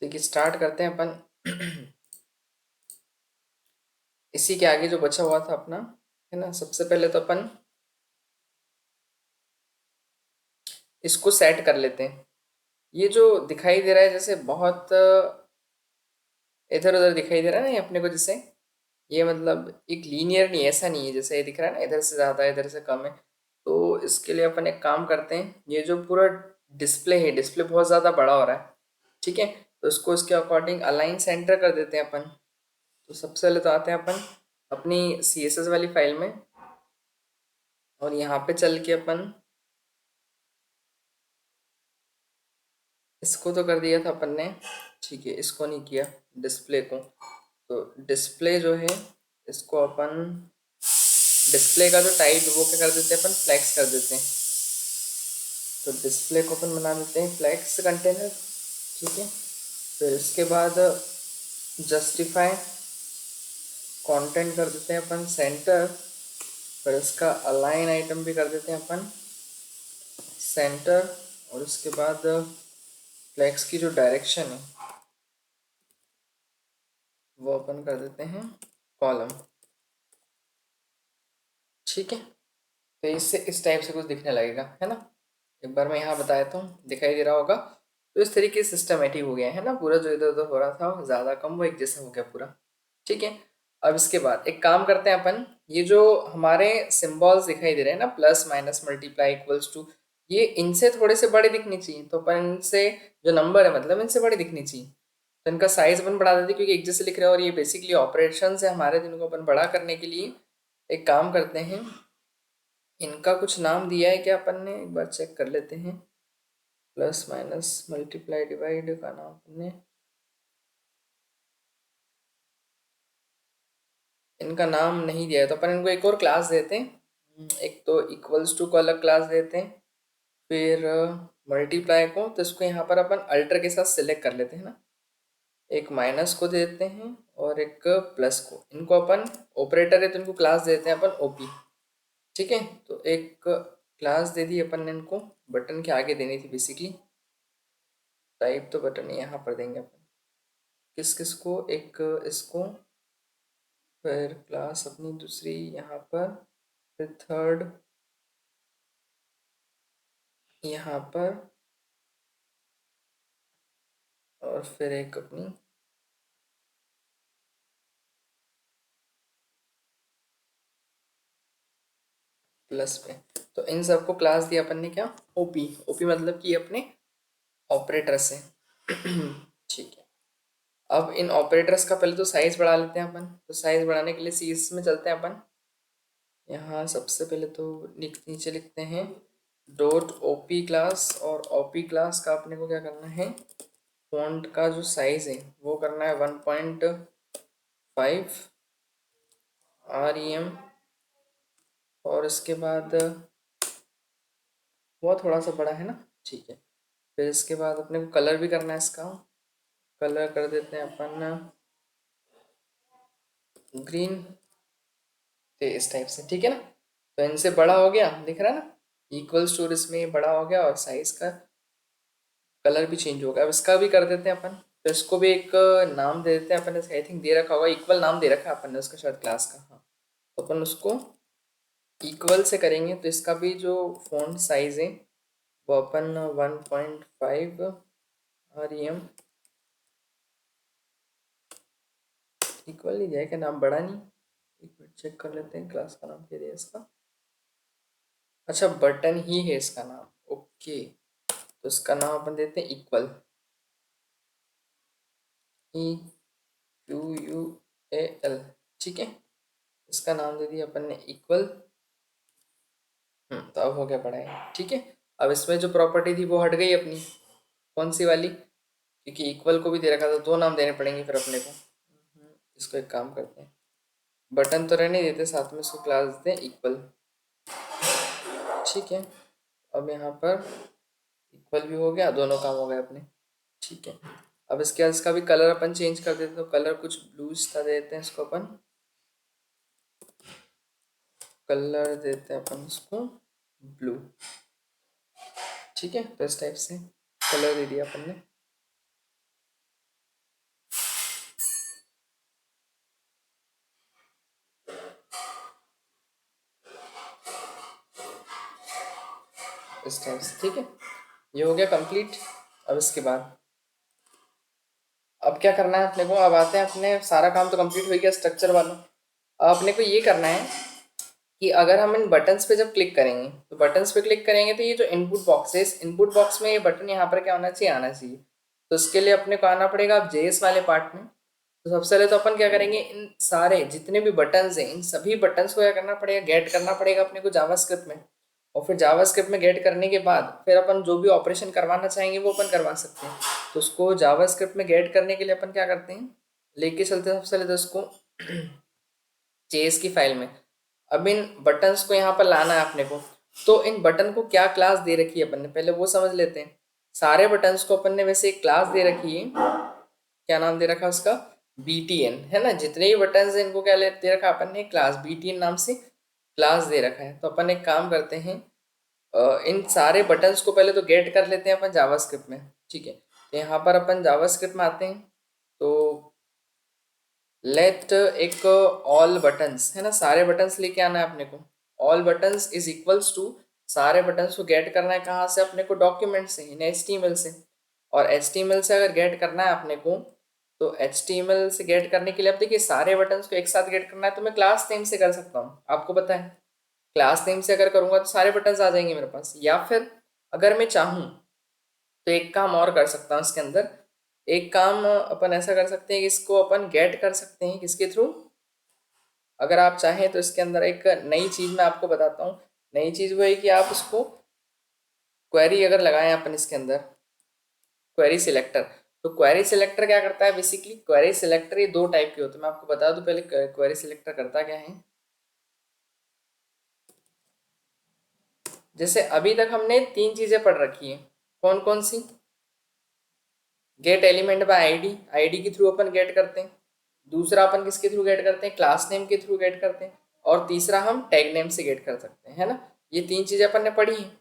देखिए स्टार्ट करते हैं अपन। इसी के आगे जो बचा हुआ था अपना, है ना, सबसे पहले तो अपन इसको सेट कर लेते हैं। ये जो दिखाई दे रहा है जैसे बहुत इधर उधर दिखाई दे रहा है ना ये अपने को, जैसे ये मतलब एक लीनियर नहीं, ऐसा नहीं है जैसे ये दिख रहा है ना, इधर से ज़्यादा इधर से कम है। तो इसके लिए अपन एक काम करते हैं, ये जो पूरा डिस्प्ले है, डिस्प्ले बहुत ज़्यादा बड़ा हो रहा है, ठीक है। तो इसको इसके अकॉर्डिंग अलाइन सेंटर कर देते हैं अपन। तो सबसे पहले तो आते हैं अपन अपनी CSS वाली फाइल में, और यहाँ पे चल के अपन इसको तो कर दिया था अपन ने, ठीक है। इसको नहीं किया, डिस्प्ले को। तो डिस्प्ले जो है, इसको अपन डिस्प्ले का जो टाइप वो क्या कर देते हैं अपन, फ्लेक्स कर देते हैं। तो डिस्प्ले को अपन बना देते हैं फ्लेक्स कंटेनर, ठीक है। फिर इसके बाद जस्टिफाई कंटेंट कर देते हैं अपन सेंटर। फिर इसका अलाइन आइटम भी कर देते हैं अपन सेंटर। और उसके बाद फ्लेक्स की जो डायरेक्शन है वो अपन कर देते हैं कॉलम, ठीक है। तो इससे इस टाइप से कुछ दिखने लगेगा, है ना। एक बार मैं यहाँ बता देता हूँ, दिखाई दे रहा होगा। तो इस तरीके से सिस्टमेटिक हो गया है ना, पूरा जो इधर उधर हो रहा था ज़्यादा कम वो एक जैसा हो गया पूरा, ठीक है। अब इसके बाद एक काम करते हैं अपन, ये जो हमारे सिंबल्स दिखाई दे रहे हैं ना, plus minus multiply equals to, ये इनसे थोड़े से बड़े दिखने चाहिए। तो अपन इनसे जो नंबर है मतलब इनसे बड़े दिखने चाहिए। तो इनका साइज अपन बढ़ा देते हैं, क्योंकि एक जैसे लिख रहे हैं और ये बेसिकली ऑपरेशन है हमारे, जिनको अपन बड़ा करने के लिए एक काम करते हैं। इनका कुछ नाम दिया है क्या अपन ने, एक बार चेक कर लेते हैं। प्लस माइनस मल्टीप्लाई डिवाइड का नाम अपन ने, इनका नाम नहीं दिया है। तो अपन इनको एक और क्लास देते हैं, एक तो इक्वल्स टू को अलग क्लास देते हैं। फिर मल्टीप्लाई को तो इसको यहाँ पर अपन अल्टर के साथ सिलेक्ट कर लेते हैं ना, एक माइनस को देते हैं और एक प्लस को। इनको अपन ऑपरेटर है तो इनको क्लास देते हैं अपन ओपी, ठीक है। तो एक क्लास दे दी अपन ने इनको, बटन के आगे देनी थी बेसिकली। टाइप तो बटन यहाँ पर देंगे अपन, किस किस को, एक इसको, फिर क्लास अपनी दूसरी यहाँ पर, फिर थर्ड यहाँ पर, और फिर एक अपनी प्लस पे। तो इन सबको क्लास दिया अपन ने क्या, ओपी। ओपी मतलब कि अपने ऑपरेटर से, ठीक है। अब इन ऑपरेटर्स का पहले तो साइज बढ़ा लेते हैं अपन। तो साइज बढ़ाने के लिए सीएस में चलते हैं अपन। यहाँ सबसे पहले तो नीचे लिखते हैं डॉट ओपी क्लास, और ओपी क्लास का अपने को क्या करना है, फॉन्ट का जो साइज है वो करना है 1.5 REM। और इसके बाद वो थोड़ा सा बड़ा है ना, ठीक है। फिर इसके बाद अपने को कलर भी करना है इसका, कलर कर देते हैं अपन ग्रीन, तो इस टाइप से, ठीक है ना। तो इनसे बड़ा हो गया, दिख रहा है ना, इक्वल टू, इसमें बड़ा हो गया और साइज का कलर भी चेंज होगा। अब इसका भी कर देते हैं अपन। तो इसको भी एक नाम दे देते हैं अपन, आई थिंक दे रखा होगा, इक्वल नाम दे रखा है अपन ने उसका शायद क्लास का, हाँ। तो अपन उसको इक्वल से करेंगे। तो इसका भी जो फॉन्ट साइज है वो अपन 1.5 REM, इक्वल ही दिया, क्या नाम बड़ा नहीं। एक मिनट चेक कर लेते हैं क्लास का नाम क्या दिया इसका। अच्छा, बटन ही है इसका नाम, ओके। तो इसका नाम अपन देते हैं इक्वल, EQUAL, ठीक है। इसका नाम दे दिया अपन ने इक्वल। तो अब हो गया पढ़ाई, ठीक है। अब इसमें जो प्रॉपर्टी थी वो हट गई अपनी, कौन सी वाली, क्योंकि इक्वल को भी दे रखा था, दो नाम देने पड़ेंगे फिर अपने को। इसको एक काम करते हैं, बटन तो रहने देते, साथ में इसको क्लास देते हैं इक्वल, ठीक है। अब यहाँ पर इक्वल भी हो गया, दोनों काम हो गए अपने, ठीक है। अब इसके बाद इसका भी कलर अपन चेंज कर देते हैं। तो कलर कुछ ब्लू सा देते हैं इसको अपन, कलर देते हैं अपन इसको ब्लू, ठीक है। तो इस टाइप से कलर दे दिया अपन ने। इस टाइप से, ठीक है। ये हो गया कंप्लीट। अब इसके बाद अब क्या करना है अपने को, अब आते हैं अपने, सारा काम तो कंप्लीट हो गया स्ट्रक्चर वाला। अब अपने को ये करना है कि अगर हम इन बटन्स पे जब क्लिक करेंगे, तो बटन्स पे क्लिक करेंगे तो ये जो इनपुट बॉक्स है, इस इनपुट बॉक्स में ये बटन यहाँ पर क्या होना चाहिए, आना चाहिए। तो इसके लिए अपने को आना पड़ेगा अब जेएस वाले पार्ट में। तो सबसे पहले तो अपन क्या करेंगे, इन सारे जितने भी बटन्स हैं, इन सभी बटन्स को क्या करना पड़ेगा, गेट करना पड़ेगा अपने को जावास्क्रिप्ट में। और फिर जावास्क्रिप्ट में गेट करने के बाद फिर अपन जो भी ऑपरेशन करवाना चाहेंगे वो अपन करवा सकते हैं। तो उसको जावास्क्रिप्ट में गेट करने के लिए अपन क्या करते हैं, लेके चलते हैं सबसे पहले तो इसको जेएस की फाइल में। अब इन बटन्स को यहाँ पर लाना है अपने को। तो इन बटन को क्या क्लास दे रखी है अपन ने, पहले वो समझ लेते हैं। सारे बटन्स को अपन ने वैसे एक क्लास दे रखी है, क्या नाम दे रखा है उसका, BTN, है ना। जितने भी बटन्स हैं इनको क्या दे रखा है अपन ने, क्लास BTN नाम से क्लास दे रखा है। तो अपन एक काम करते हैं, इन सारे बटन्स को पहले तो गेट कर लेते हैं अपन जावास्क्रिप्ट में, ठीक है। तो यहाँ पर अपन जावास्क्रिप्ट में आते हैं, तो लेट एक ऑल बटन्स, है ना, सारे बटन्स लेके आना है अपने को। All buttons is equals to, सारे बटन्स को गेट करना है कहाँ से अपने को, डॉक्यूमेंट से, इन HTML से। और HTML से अगर गेट करना है अपने को, तो HTML से गेट करने के लिए, अब देखिए सारे बटन्स को एक साथ गेट करना है तो मैं क्लास नेम से कर सकता हूँ, आपको पता है। क्लास नेम से अगर करूँगा तो सारे बटन्स आ जाएंगे मेरे पास। या फिर अगर मैं चाहूँ तो एक काम और कर सकता हूँ इसके अंदर। एक काम अपन ऐसा कर सकते हैं कि इसको अपन गेट कर सकते हैं किसके थ्रू, अगर आप चाहें तो इसके अंदर एक नई चीज़ मैं आपको बताता हूँ। नई चीज़ वो है कि आप उसको क्वेरी अगर लगाएं अपन इसके अंदर, क्वेरी सिलेक्टर। तो क्वेरी सिलेक्टर क्या करता है, बेसिकली क्वेरी सिलेक्टर ये दो टाइप के होते हैं, मैं आपको बता दूं पहले क्वेरी सिलेक्टर करता क्या है। जैसे अभी तक हमने तीन चीज़ें पढ़ रखी हैं, कौन कौन सी, get element by ID, ID के थ्रू अपन गेट करते हैं। दूसरा अपन किसके थ्रू गेट करते हैं, क्लास नेम के थ्रू गेट करते हैं। और तीसरा हम टैग नेम से गेट कर सकते हैं, है ना। ये तीन चीज़ें अपन ने पढ़ी हैं।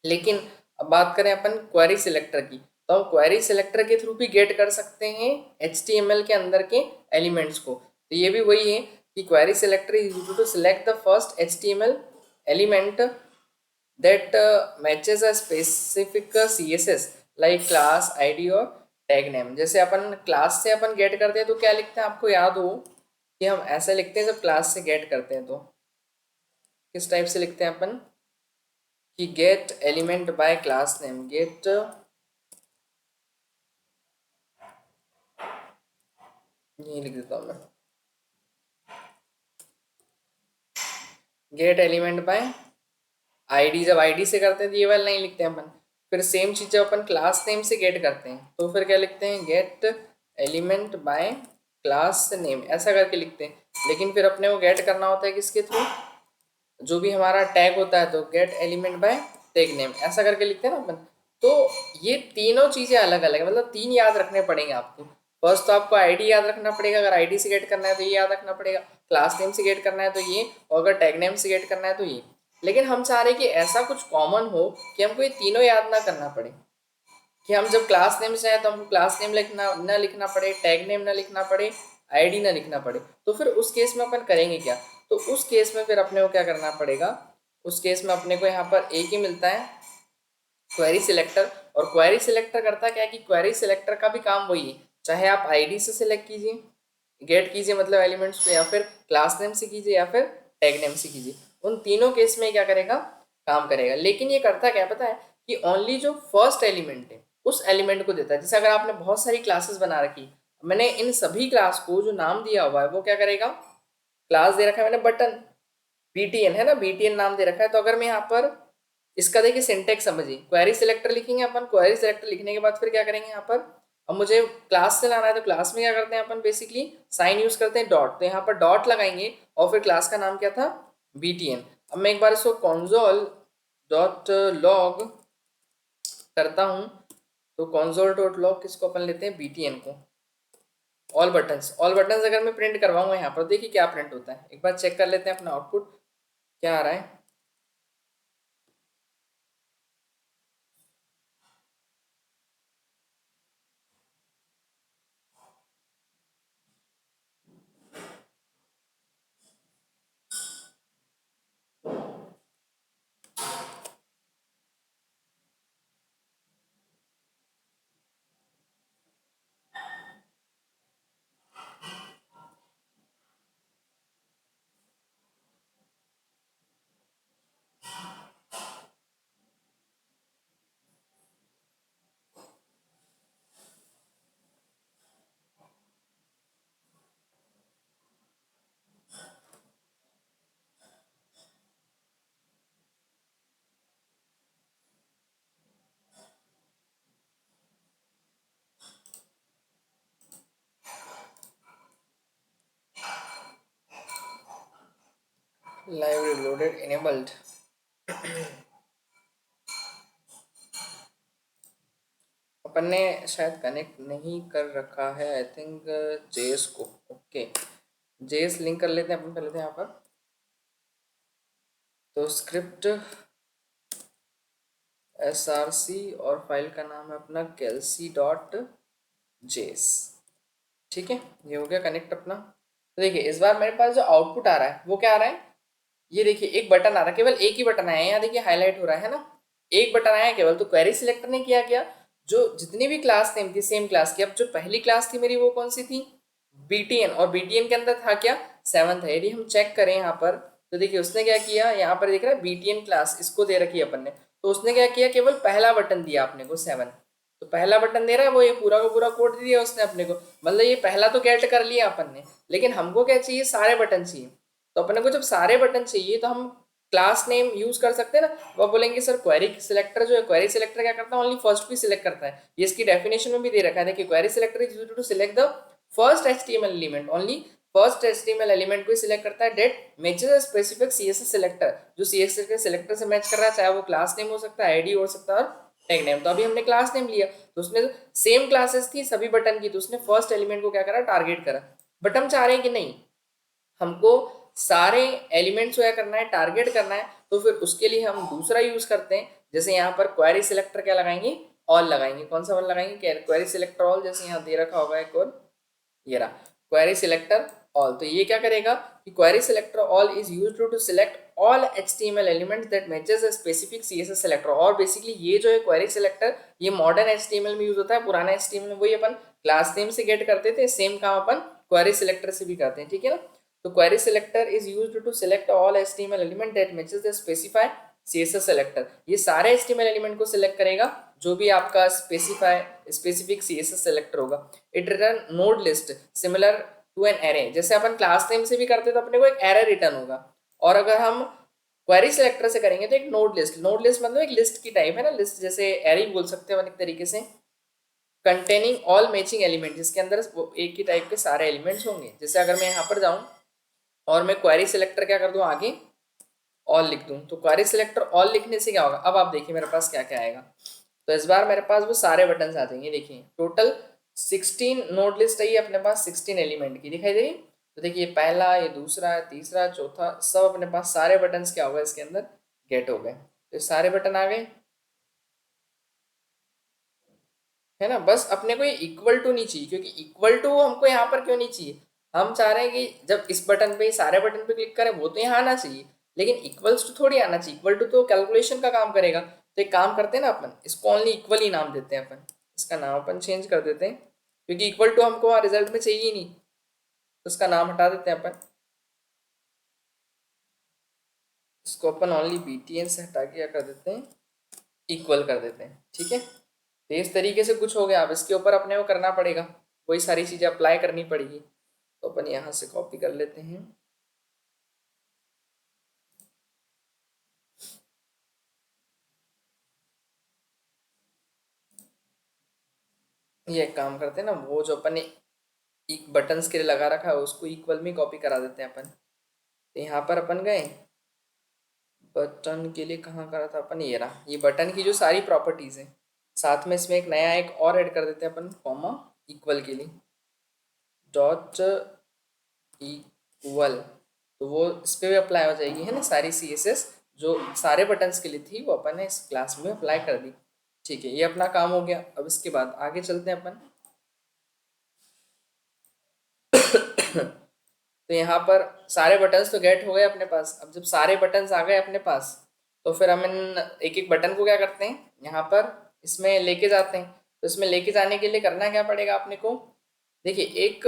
लेकिन अब बात करें अपन क्वेरी सिलेक्टर की, तो हम क्वेरी सिलेक्टर के थ्रू भी गेट कर सकते हैं HTML के अंदर के एलिमेंट्स को। तो ये भी वही है कि query selector is used to select the first HTML element that matches a specific CSS like class ID और टैग नेम। जैसे अपन क्लास से अपन गेट करते हैं तो क्या लिखते हैं, आपको याद हो कि हम ऐसे लिखते हैं जब क्लास से गेट करते हैं तो किस टाइप से लिखते हैं अपन, कि get element by class name, get, ये लिख देता हूँ मैं, गेट एलिमेंट बाय आईडी। जब आईडी से करते हैं तो ये वाला नहीं लिखते हैं अपन। फिर सेम चीज़ जब अपन क्लास नेम से गेट करते हैं तो फिर क्या लिखते हैं, gate element by class name, ऐसा करके लिखते हैं। लेकिन फिर अपने को गेट करना होता है किसके थ्रू, जो भी हमारा टैग होता है, तो gate element bye tag name, ऐसा करके लिखते हैं ना अपन। तो ये तीनों चीज़ें अलग अलग है, मतलब तीन याद रखने पड़ेंगे आपको। फर्स्ट तो आपको आईडी याद रखना पड़ेगा, अगर आईडी से गेट करना है तो ये याद रखना पड़ेगा। क्लास नेम से गेट करना है तो ये, और अगर टैग नेम से गेट करना है तो ये। लेकिन हम चाह रहे हैं कि ऐसा कुछ कॉमन हो कि हमको ये तीनों याद ना करना पड़े, कि हम जब क्लास नेम से आए तो हमको क्लास नेम लिखना ना लिखना पड़े, टैग नेम ना लिखना पड़े, आईडी ना लिखना पड़े। तो फिर उस केस में अपन करेंगे क्या, तो उस केस में फिर अपने को क्या करना पड़ेगा, उस केस में अपने को यहाँ पर एक ही मिलता है, क्वेरी सिलेक्टर। और क्वेरी सिलेक्टर करता क्या है कि क्वेरी सिलेक्टर का भी काम वही है, चाहे आप आईडी से सिलेक्ट कीजिए, गेट कीजिए मतलब एलिमेंट्स को, या फिर क्लास नेम से कीजिए, या फिर टैग नेम से कीजिए। उन तीनों केस में क्या करेगा, काम करेगा। लेकिन ये करता क्या पता है, कि ओनली जो फर्स्ट एलिमेंट है उस एलिमेंट को देता है। जैसे अगर आपने बहुत सारी क्लासेस बना रखी, मैंने इन सभी क्लास को जो नाम दिया हुआ है वो क्या करेगा, क्लास दे रखा है मैंने बटन, BTN, है ना, BTN नाम दे रखा है। तो अगर मैं यहाँ पर इसका देखिए सिंटेक्स समझिए, क्वेरी सिलेक्टर लिखेंगे अपन, क्वेरी सिलेक्टर लिखने के बाद फिर क्या करेंगे यहाँ पर, अब मुझे क्लास से लाना है तो क्लास में क्या करते हैं अपन, बेसिकली साइन यूज करते हैं डॉट। तो यहाँ पर डॉट लगाएंगे और फिर क्लास का नाम क्या था, BTN। अब मैं एक बार इसको console डॉट लॉग करता हूँ, तो console डॉट लॉग किसको अपन लेते हैं, BTN को। ऑल बटन्स, ऑल बटन्स अगर मैं प्रिंट करवाऊंगा यहाँ पर, देखिए क्या प्रिंट होता है, एक बार चेक कर लेते हैं अपना आउटपुट क्या आ रहा है। Live loaded enabled. अपन ने शायद कनेक्ट नहीं कर रखा है आई थिंक जेएस को। ओके, जेएस लिंक कर लेते हैं अपन पहले तो यहाँ पर। तो स्क्रिप्ट src और फाइल का नाम है अपना कैल्सी डॉट जेएस। ठीक है, ये हो गया कनेक्ट अपना। तो देखिए इस बार मेरे पास जो आउटपुट आ रहा है वो क्या आ रहा है, ये देखिए एक बटन आ रहा है, केवल एक ही बटन आया है, यहाँ देखिए हाईलाइट हो रहा है ना, एक बटन आया है केवल। तो क्वेरी सिलेक्टर ने क्या किया, जो जितनी भी क्लास नेम थी सेम क्लास की, अब जो पहली क्लास थी मेरी वो कौन सी थी, बीटीएन, और बीटीएन के अंदर था क्या, 7 था। यदि हम चेक करें यहाँ पर तो देखिए उसने क्या किया, यहाँ पर दिख रहा है बीटीएन क्लास, इसको दे रखी है अपन ने। तो उसने क्या किया, केवल पहला बटन दिया अपने को 7। तो पहला बटन दे रहा है वो, ये पूरा का पूरा कोड दिया उसने अपने को, मतलब ये पहला तो गेट कर लिया अपन ने, लेकिन हमको क्या चाहिए, सारे बटन चाहिए। तो अपने को जब सारे बटन चाहिए तो हम क्लास नेम यूज कर सकते हैं ना। वो बोलेंगे सर क्वेरी सिलेक्टर जो है, क्वेरी सिलेक्टर क्या करता है, ओनली फर्स्ट को ही सिलेक्ट करता है। ये इसकी डेफिनेशन में भी दे रखा है कि query selector is used to select the first HTML element, only first HTML element को ही सिलेक्ट करता है that matches a specific CSS selector, जो सीएसएस के सिलेक्टर से मैच कर रहा है, चाहे वो क्लास नेम हो सकता है, आईडी हो सकता है, और टैग नेम। तो अभी हमने क्लास नेम लिया तो उसने सेम क्लासेस थी सभी बटन की, तो उसने फर्स्ट एलिमेंट को क्या करा, टारगेट करा। बट हम चाह रहे हैं कि नहीं, हमको सारे एलिमेंट्स को क्या करना है, टारगेट करना है। तो फिर उसके लिए हम दूसरा यूज करते हैं, जैसे यहाँ पर क्वेरी सिलेक्टर क्या लगाएंगे, ऑल लगाएंगे। कौन सा वाला लगाएंगे, क्वेरी सिलेक्टर ऑल, जैसे यहाँ दे रखा होगा एक और, ये रहा क्वेरी सिलेक्टर ऑल। तो ये क्या करेगा कि query selector all is used to select all HTML elements that matches a specific CSS selector. और बेसिकली ये जो है क्वेरी सिलेक्टर, ये मॉडर्न एचटीएमएल में यूज होता है, पुराना एचटीएमएल में वही अपन क्लास नेम से गेट करते थे, सेम काम अपन क्वेरी सिलेक्टर से भी करते हैं, ठीक है ना। तो query selector is used to select all HTML element that matches the specify CSS selector. ये सारे एचटीएमएल एलिमेंट को सिलेक्ट करेगा जो भी आपका स्पेसिफिक सीएसएस सिलेक्टर होगा। It return node list similar to an array, जैसे अपन क्लास नेम से भी करते तो अपने को एक एरे रिटर्न होगा, और अगर हम क्वेरी सिलेक्टर से करेंगे तो एक नोड लिस्ट। नोड लिस्ट मतलब एक लिस्ट की टाइप है ना, लिस्ट जैसे एरे बोल सकते हैं एक तरीके से, कंटेनिंग ऑल मैचिंग एलिमेंट, जिसके अंदर एक ही टाइप के सारे एलिमेंट्स होंगे। जैसे अगर मैं यहाँ पर जाऊँ और मैं क्वेरी सिलेक्टर क्या कर दूं, आगे ऑल लिख दूं, तो क्वेरी सिलेक्टर ऑल लिखने से क्या होगा, अब आप देखिए मेरे पास क्या क्या आएगा। तो इस बार मेरे पास वो सारे बटन आ जाएंगे। देखिए टोटल 16 नोड लिस्ट है अपने पास, 16 एलिमेंट की दिखाई दे रही। तो देखिए पहला, ये दूसरा, तीसरा, चौथा, सब अपने पास सारे बटन क्या हो गए इसके अंदर, गेट हो गए। तो सारे बटन आ गए, है ना। बस अपने को ये इक्वल टू नहीं चाहिए, क्योंकि इक्वल टू हमको यहाँ पर क्यों नहीं चाहिए, हम चाह रहे हैं कि जब इस बटन पे, सारे बटन पे क्लिक करें वो तो यहाँ आना चाहिए, लेकिन इक्वल्स टू थोड़ी आना चाहिए। इक्वल टू तो कैलकुलेशन का काम करेगा। तो एक काम करते हैं ना, अपन इसको ओनली इक्वल ही नाम देते हैं, अपन इसका नाम अपन चेंज कर देते हैं, क्योंकि इक्वल टू हमको वहाँ रिजल्ट में चाहिए ही नहीं, तो उसका नाम हटा देते हैं अपन। इसको अपन ओनली बीटीएन से हटा के क्या कर देते हैं, इक्वल कर देते हैं, ठीक है। तो इस तरीके से कुछ हो गया। अब इसके ऊपर अपने को करना पड़ेगा, वही सारी चीज़ें अप्लाई करनी पड़ेगी। तो अपन यहाँ से कॉपी कर लेते हैं, ये एक काम करते हैं ना, वो जो अपन ने एक बटन्स के लिए लगा रखा है उसको इक्वल में कॉपी करा देते हैं अपन। तो यहाँ पर अपन गए, बटन के लिए कहाँ करा था अपन, ये रहा, ये बटन की जो सारी प्रॉपर्टीज़ हैं, साथ में इसमें एक नया एक और ऐड कर देते हैं अपन, कॉमा इक्वल के लिए, डॉट इक्वल। तो वो इस पर भी अप्लाई हो जाएगी, है ना, सारी सीएसएस जो सारे बटन्स के लिए थी वो अपन ने इस क्लास में अप्लाई कर दी। ठीक है, ये अपना काम हो गया। अब इसके बाद आगे चलते हैं अपन। तो यहाँ पर सारे बटन्स तो गेट हो गए अपने पास। अब जब सारे बटन्स आ गए अपने पास, तो फिर हम इन एक एक बटन को क्या करते हैं, यहाँ पर इसमें लेके जाते हैं। तो इसमें लेके जाने के लिए करना क्या पड़ेगा अपने को, देखिए एक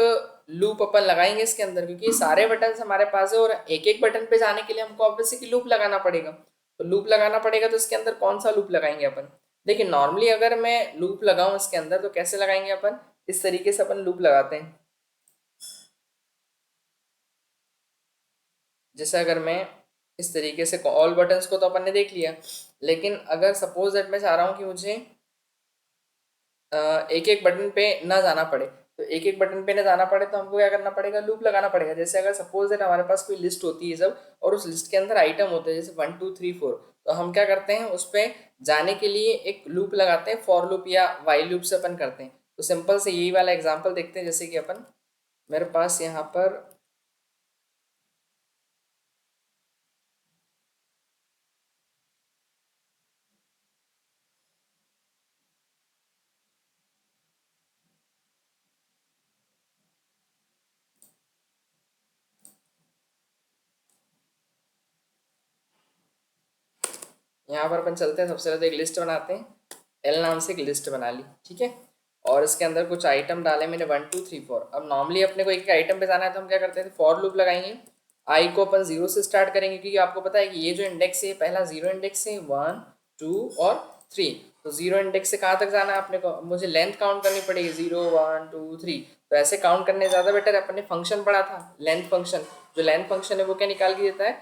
लूप अपन लगाएंगे इसके अंदर, क्योंकि ये सारे बटन्स हमारे पास है और एक एक बटन पे जाने के लिए हमको ऑब्वियसली लूप लगाना पड़ेगा। तो लूप लगाना पड़ेगा, तो इसके अंदर कौन सा लूप लगाएंगे अपन, देखिए नॉर्मली अगर मैं लूप लगाऊं इसके अंदर तो कैसे लगाएंगे अपन, इस तरीके से अपन लूप लगाते हैं। जैसे अगर मैं इस तरीके से, ऑल बटन्स को तो अपन ने देख लिया, लेकिन अगर सपोज दैट मैं चाह रहा हूँ कि मुझे एक एक बटन पे ना जाना पड़े, तो एक एक बटन पे ना जाना पड़े तो हमको क्या करना पड़ेगा, लूप लगाना पड़ेगा। जैसे अगर सपोज दैट हमारे पास कोई लिस्ट होती है सब, और उस लिस्ट के अंदर आइटम होते हैं जैसे 1 2 3 4, तो हम क्या करते हैं उस पर जाने के लिए एक लूप लगाते हैं, फॉर लूप या वाइल लूप से अपन करते हैं। तो सिंपल से यही वाला एग्जाम्पल देखते हैं। जैसे कि अपन, मेरे पास यहाँ पर यहाँ पर अपन चलते हैं, सबसे पहले तो एक लिस्ट बनाते हैं। एल नाम से एक लिस्ट बना ली, ठीक है। और इसके अंदर कुछ आइटम डाले मैंने 1 2 3 4। अब नॉर्मली अपने को एक आइटम पे जाना है तो हम क्या करते हैं, फॉर लूप लगाएंगे। आई को अपन 0 से स्टार्ट करेंगे, क्योंकि आपको पता है कि ये जो इंडेक्स है पहला 0 इंडेक्स है, 1 2 और 3। तो 0 इंडेक्स से कहाँ तक जाना है अपने को, मुझे लेंथ काउंट करनी पड़ेगी, 0 1 2 3। तो ऐसे काउंट करने ज़्यादा बेटर है। अपन ने फंक्शन पढ़ा था लेंथ फंक्शन, जो लेंथ फंक्शन है वो क्या निकाल के देता है,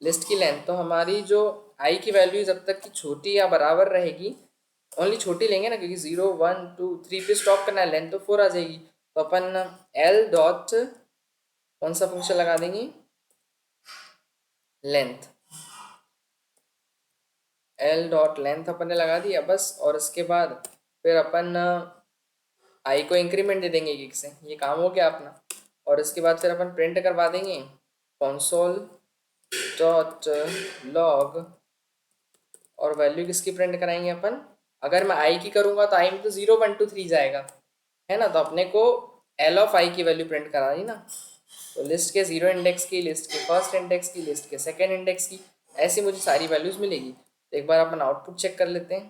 लिस्ट की लेंथ। तो हमारी जो आई की वैल्यू जब तक की छोटी या बराबर रहेगी, ओनली छोटी लेंगे ना, क्योंकि 0 1 2 3 पे स्टॉप करना है, लेंथ तो 4 आ जाएगी। तो अपन एल डॉट कौन सा फंक्शन लगा देंगे, लेंथ। एल डॉट लेंथ अपन ने लगा दिया बस। और इसके बाद फिर अपन आई को इंक्रीमेंट दे देंगे एक से, ये काम हो गया अपना। और इसके बाद फिर अपन प्रिंट करवा देंगे कॉन्सोल डॉट लॉग। और वैल्यू किसकी प्रिंट कराएंगे अपन, अगर मैं आई की करूंगा तो आई में तो 0 1 2 3 जाएगा, है ना। तो अपने को एल ऑफ आई की वैल्यू प्रिंट करा दी ना। तो लिस्ट के 0 इंडेक्स की, लिस्ट के फर्स्ट इंडेक्स की, लिस्ट के सेकेंड इंडेक्स की, ऐसी मुझे सारी वैल्यूज मिलेगी। तो एक बार अपन आउटपुट चेक कर लेते हैं।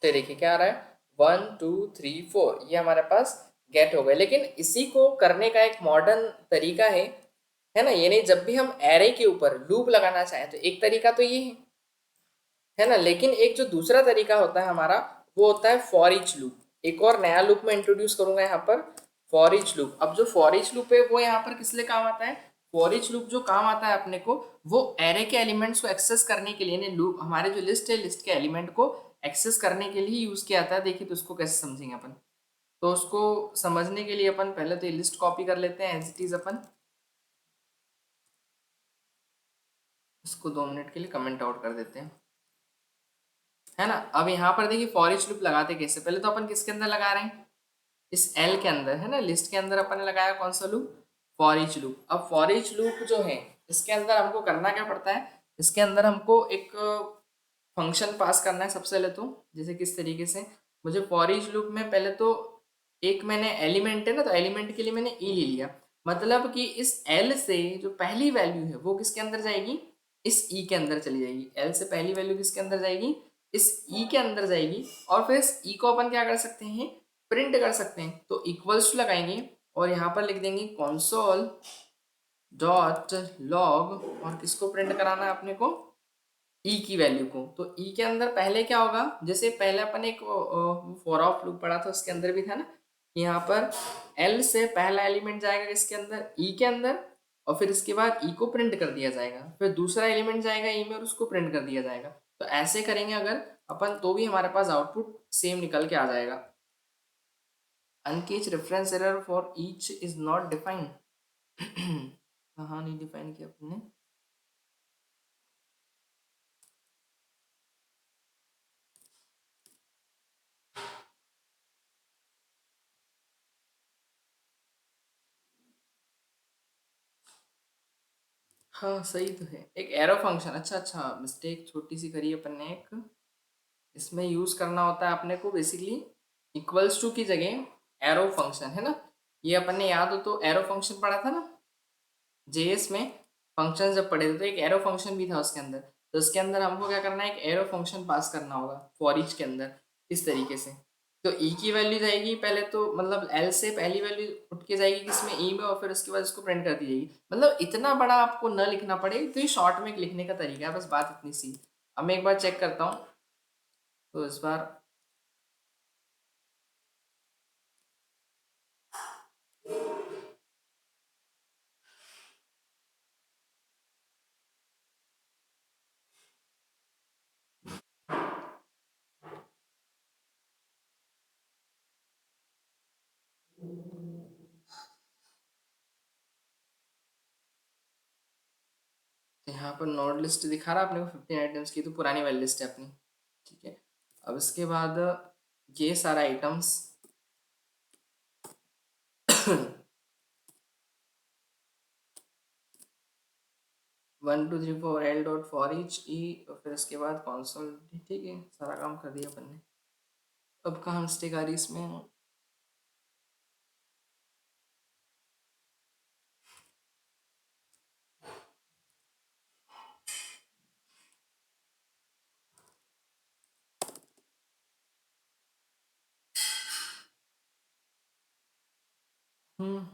तो देखिए क्या आ रहा है, 1 2 3 4, ये हमारे पास गेट हो गए। लेकिन इसी को करने का एक मॉडर्न तरीका है ना। ये नहीं, जब भी हम एरे के ऊपर लूप लगाना चाहें तो एक तरीका तो ये है ना। लेकिन एक जो दूसरा तरीका होता है हमारा, वो होता है फॉर ईच लूप। एक और नया लूप मैं इंट्रोड्यूस करूंगा यहाँ पर, फॉर ईच लूप। अब जो फॉर ईच लूप है वो यहाँ पर किस लिए काम आता है, फॉर ईच लूप जो काम आता है अपने को, वो एरे के एलिमेंट्स को एक्सेस करने के लिए, लूप हमारे जो लिस्ट है, लिस्ट के एलिमेंट को एक्सेस करने के लिए यूज किया जाता है। देखिए तो उसको कैसे समझेंगे अपन, तो उसको समझने के लिए अपन पहले तो ये लिस्ट कॉपी कर लेते हैं एज इट इज। अपन इसको 2 मिनट के लिए कमेंट आउट कर देते हैं, है ना। अब यहाँ पर देखिए फॉर ईच लूप लगाते कैसे, पहले तो अपन किसके अंदर लगा रहे हैं, इस एल के अंदर, है ना। लिस्ट के अंदर अपन ने लगाया कौन सा लूप, फॉर ईच लूप। अब फॉर ईच लूप जो है, इसके अंदर हमको करना क्या पड़ता है, इसके अंदर हमको एक फंक्शन पास करना है सबसे पहले तो। जैसे किस तरीके से, मुझे फॉर ईच लूप में पहले तो एक मैंने एलिमेंट है ना, तो एलिमेंट के लिए मैंने ई ले लिया। मतलब कि इस एल से जो पहली वैल्यू है वो किसके अंदर जाएगी, इस ई के अंदर चली जाएगी। एल से पहली वैल्यू किसके अंदर जाएगी, इस ई के अंदर जाएगी। और फिर इस ई को अपन क्या कर सकते हैं, प्रिंट कर सकते हैं। तो इक्वल्स टू लगाएंगे और यहाँ पर लिख देंगे कॉन्सोल डॉट लॉग। और किसको प्रिंट कराना है अपने को, ई की वैल्यू को। तो ई के अंदर पहले क्या होगा, जैसे पहले अपन एक फॉर ऑफ लूप पढ़ा था, उसके अंदर भी था ना, यहाँ पर एल से पहला एलिमेंट जाएगा किसके अंदर, ई के अंदर। और फिर इसके बाद ई को प्रिंट कर दिया जाएगा, फिर दूसरा एलिमेंट जाएगा ई में और उसको प्रिंट कर दिया जाएगा। तो ऐसे करेंगे अगर अपन, तो भी हमारे पास आउटपुट सेम निकल के आ जाएगा। Uncaught reference error for each is not defined. हाँ नहीं डिफाइन किया अपने। हाँ सही तो है, एक एरो फंक्शन, अच्छा अच्छा मिस्टेक छोटी सी करी अपन ने एक। इसमें यूज करना होता है अपने को बेसिकली इक्वल्स टू की जगह एरो फंक्शन, है ना। ये अपन ने याद हो तो एरो फंक्शन पढ़ा था ना जेएस में, फंक्शन जब पढ़े थे तो एक एरो फंक्शन भी था उसके अंदर। तो उसके अंदर हमको क्या करना है, एक एरो फंक्शन पास करना होगा फॉर ईच के अंदर, इस तरीके से। तो ई की वैल्यू जाएगी पहले तो, मतलब एल से पहली वैल्यू उठ के जाएगी किसमें, ई में, और फिर उसके बाद इसको प्रिंट कर दी जाएगी। मतलब इतना बड़ा आपको न लिखना पड़े, तो ये शॉर्ट में लिखने का तरीका है, बस बात इतनी सी। अब मैं एक बार चेक करता हूँ, तो इस बार यहाँ पर नोड लिस्ट दिखा रहा है अपने को 15 आइटम्स की, तो पुरानी वाली लिस्ट है अपनी। ठीक है, अब इसके बाद ये सारा items 1 2 3 4 L dot for each ई, और फिर इसके बाद कॉन्सोल। ठीक है, सारा काम कर दिया अपन ने। अब कहाँ मिस्टेक आ रही इसमें? हम्म।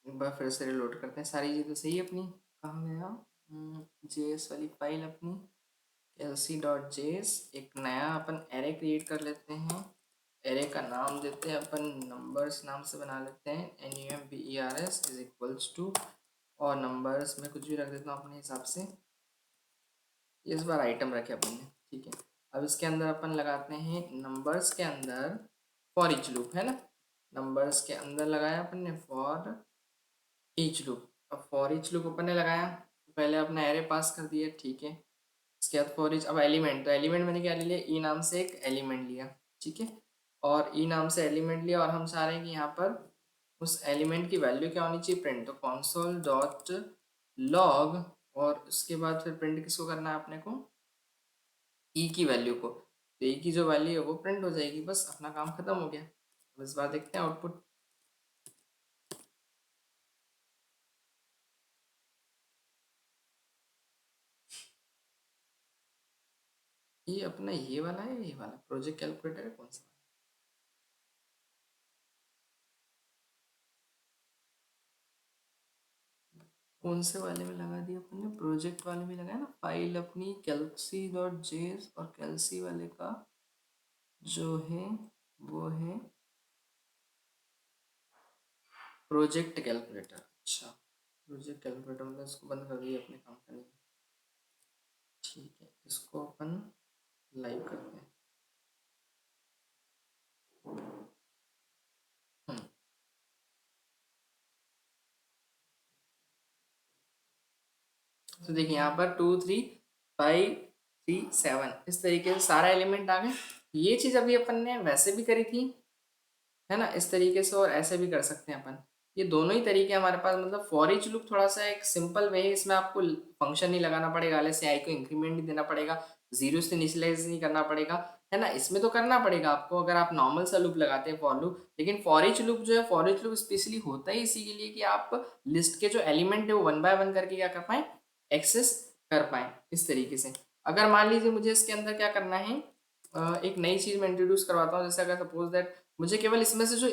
एक बार फिर से रिलोड करते हैं, सारी चीज़ तो सही है अपनी। कहाँ गया जेएस वाली फाइल अपनी, lc.js। एक नया अपन एरे क्रिएट कर लेते हैं। एरे का नाम देते हैं अपन, नंबर्स नाम से बना लेते हैं, numbers इज इक्वल्स टू, और नंबर्स में कुछ भी रख देता हूँ अपने हिसाब से। इस बार आइटम रखे अपन ने। ठीक है, अब इसके अंदर अपन लगाते हैं नंबर्स के अंदर फॉर ईच लूप, है ना। नंबर्स के अंदर लगाया अपन ने फॉर ईच लूप। अब फॉर ईच लूप अपन ने लगाया, तो पहले अपना एरे पास कर दिया। ठीक है, इसके बाद फॉर ईच, अब एलिमेंट, तो एलिमेंट मैंने क्या ले लिया, ई नाम से एक एलिमेंट लिया। ठीक है, और ई नाम से एलिमेंट लिया, और हम चाह रहे हैं कि यहाँ पर उस एलिमेंट की वैल्यू क्या होनी चाहिए, प्रिंट। तो कॉन्सोल डॉट लॉग, और उसके बाद फिर प्रिंट किसको करना है अपने को, ई की वैल्यू को। तो ई की जो वैल्यू है वो प्रिंट हो जाएगी, बस अपना काम खत्म हो गया। अब इस बार देखते हैं आउटपुट। ये अपना ये वाला है, ये वाला प्रोजेक्ट कैलकुलेटर है, कौन सा? कौन से वाले में लगा दिया अपन ने, प्रोजेक्ट वाले में लगाया ना फाइल अपनी kelsey.js, और कैल्सी वाले का जो है वो है प्रोजेक्ट कैलकुलेटर। अच्छा, प्रोजेक्ट कैलकुलेटर, मतलब इसको बंद कर दिया अपने काम करने। ठीक है, इसको अपन लाइव करते हैं। हम्म, तो देखिए यहाँ पर 2 3 5 3 7 इस तरीके से सारा एलिमेंट आ गए। ये चीज़ अभी अपन ने वैसे भी करी थी, है ना, इस तरीके से, और ऐसे भी कर सकते हैं अपन। ये दोनों ही तरीके हमारे पास, मतलब फॉर ईच लूप थोड़ा सा एक सिंपल वे है, इसमें आपको फंक्शन नहीं लगाना पड़ेगा, अलग से आई को इंक्रीमेंट नहीं देना पड़ेगा, जीरो से इनिशियलाइज नहीं करना पड़ेगा, है ना। इसमें तो करना पड़ेगा आपको अगर आप नॉर्मल सा लूप लगाते हैं फॉर लूप, लेकिन फॉर ईच लूप जो है, फॉर ईच लूप स्पेशली होता ही इसी के लिए कि आप लिस्ट के जो एलिमेंट है वो वन बाय वन करके क्या कर पाए, एक्सेस कर पाए इस तरीके से। अगर मान लीजिए मुझे इसके अंदर क्या करना है, एक नई चीज मैं इंट्रोड्यूस करवाता हूँ। जैसे अगर सपोज दैट मुझे केवल इसमें से जो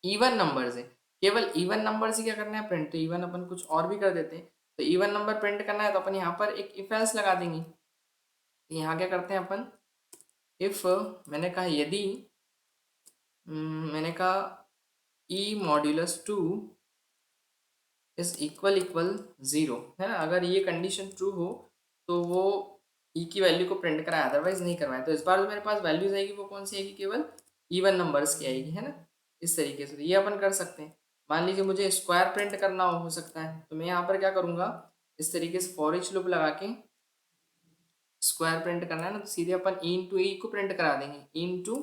इवन नंबर्स है, केवल इवन नंबर्स ही क्या करना है, प्रिंट। तो इवन अपन कुछ और भी कर देते हैं, तो इवन नंबर प्रिंट करना है तो अपन यहाँ पर एक इफ एल्स लगा देंगे। तो यहाँ क्या करते हैं अपन, इफ मैंने कहा यदि मैंने कहा E mod 2 is equal equal 0, है ना। अगर ये कंडीशन ट्रू हो तो वो ई की वैल्यू को प्रिंट कराए, अदरवाइज नहीं करवाए। तो इस बार जो मेरे पास वैल्यूज आएगी वो कौन सी आएगी, केवल इवन नंबर्स की आएगी, है ना। इस तरीके से तो ये अपन कर सकते हैं। मान लीजिए मुझे स्क्वायर प्रिंट करना हो सकता है, तो मैं यहाँ पर क्या करूँगा, इस तरीके से फॉर ईच लूप लगा के स्क्वायर प्रिंट करना है ना, तो सीधे अपन ई इंटू ई को प्रिंट करा देंगे, ई इंटू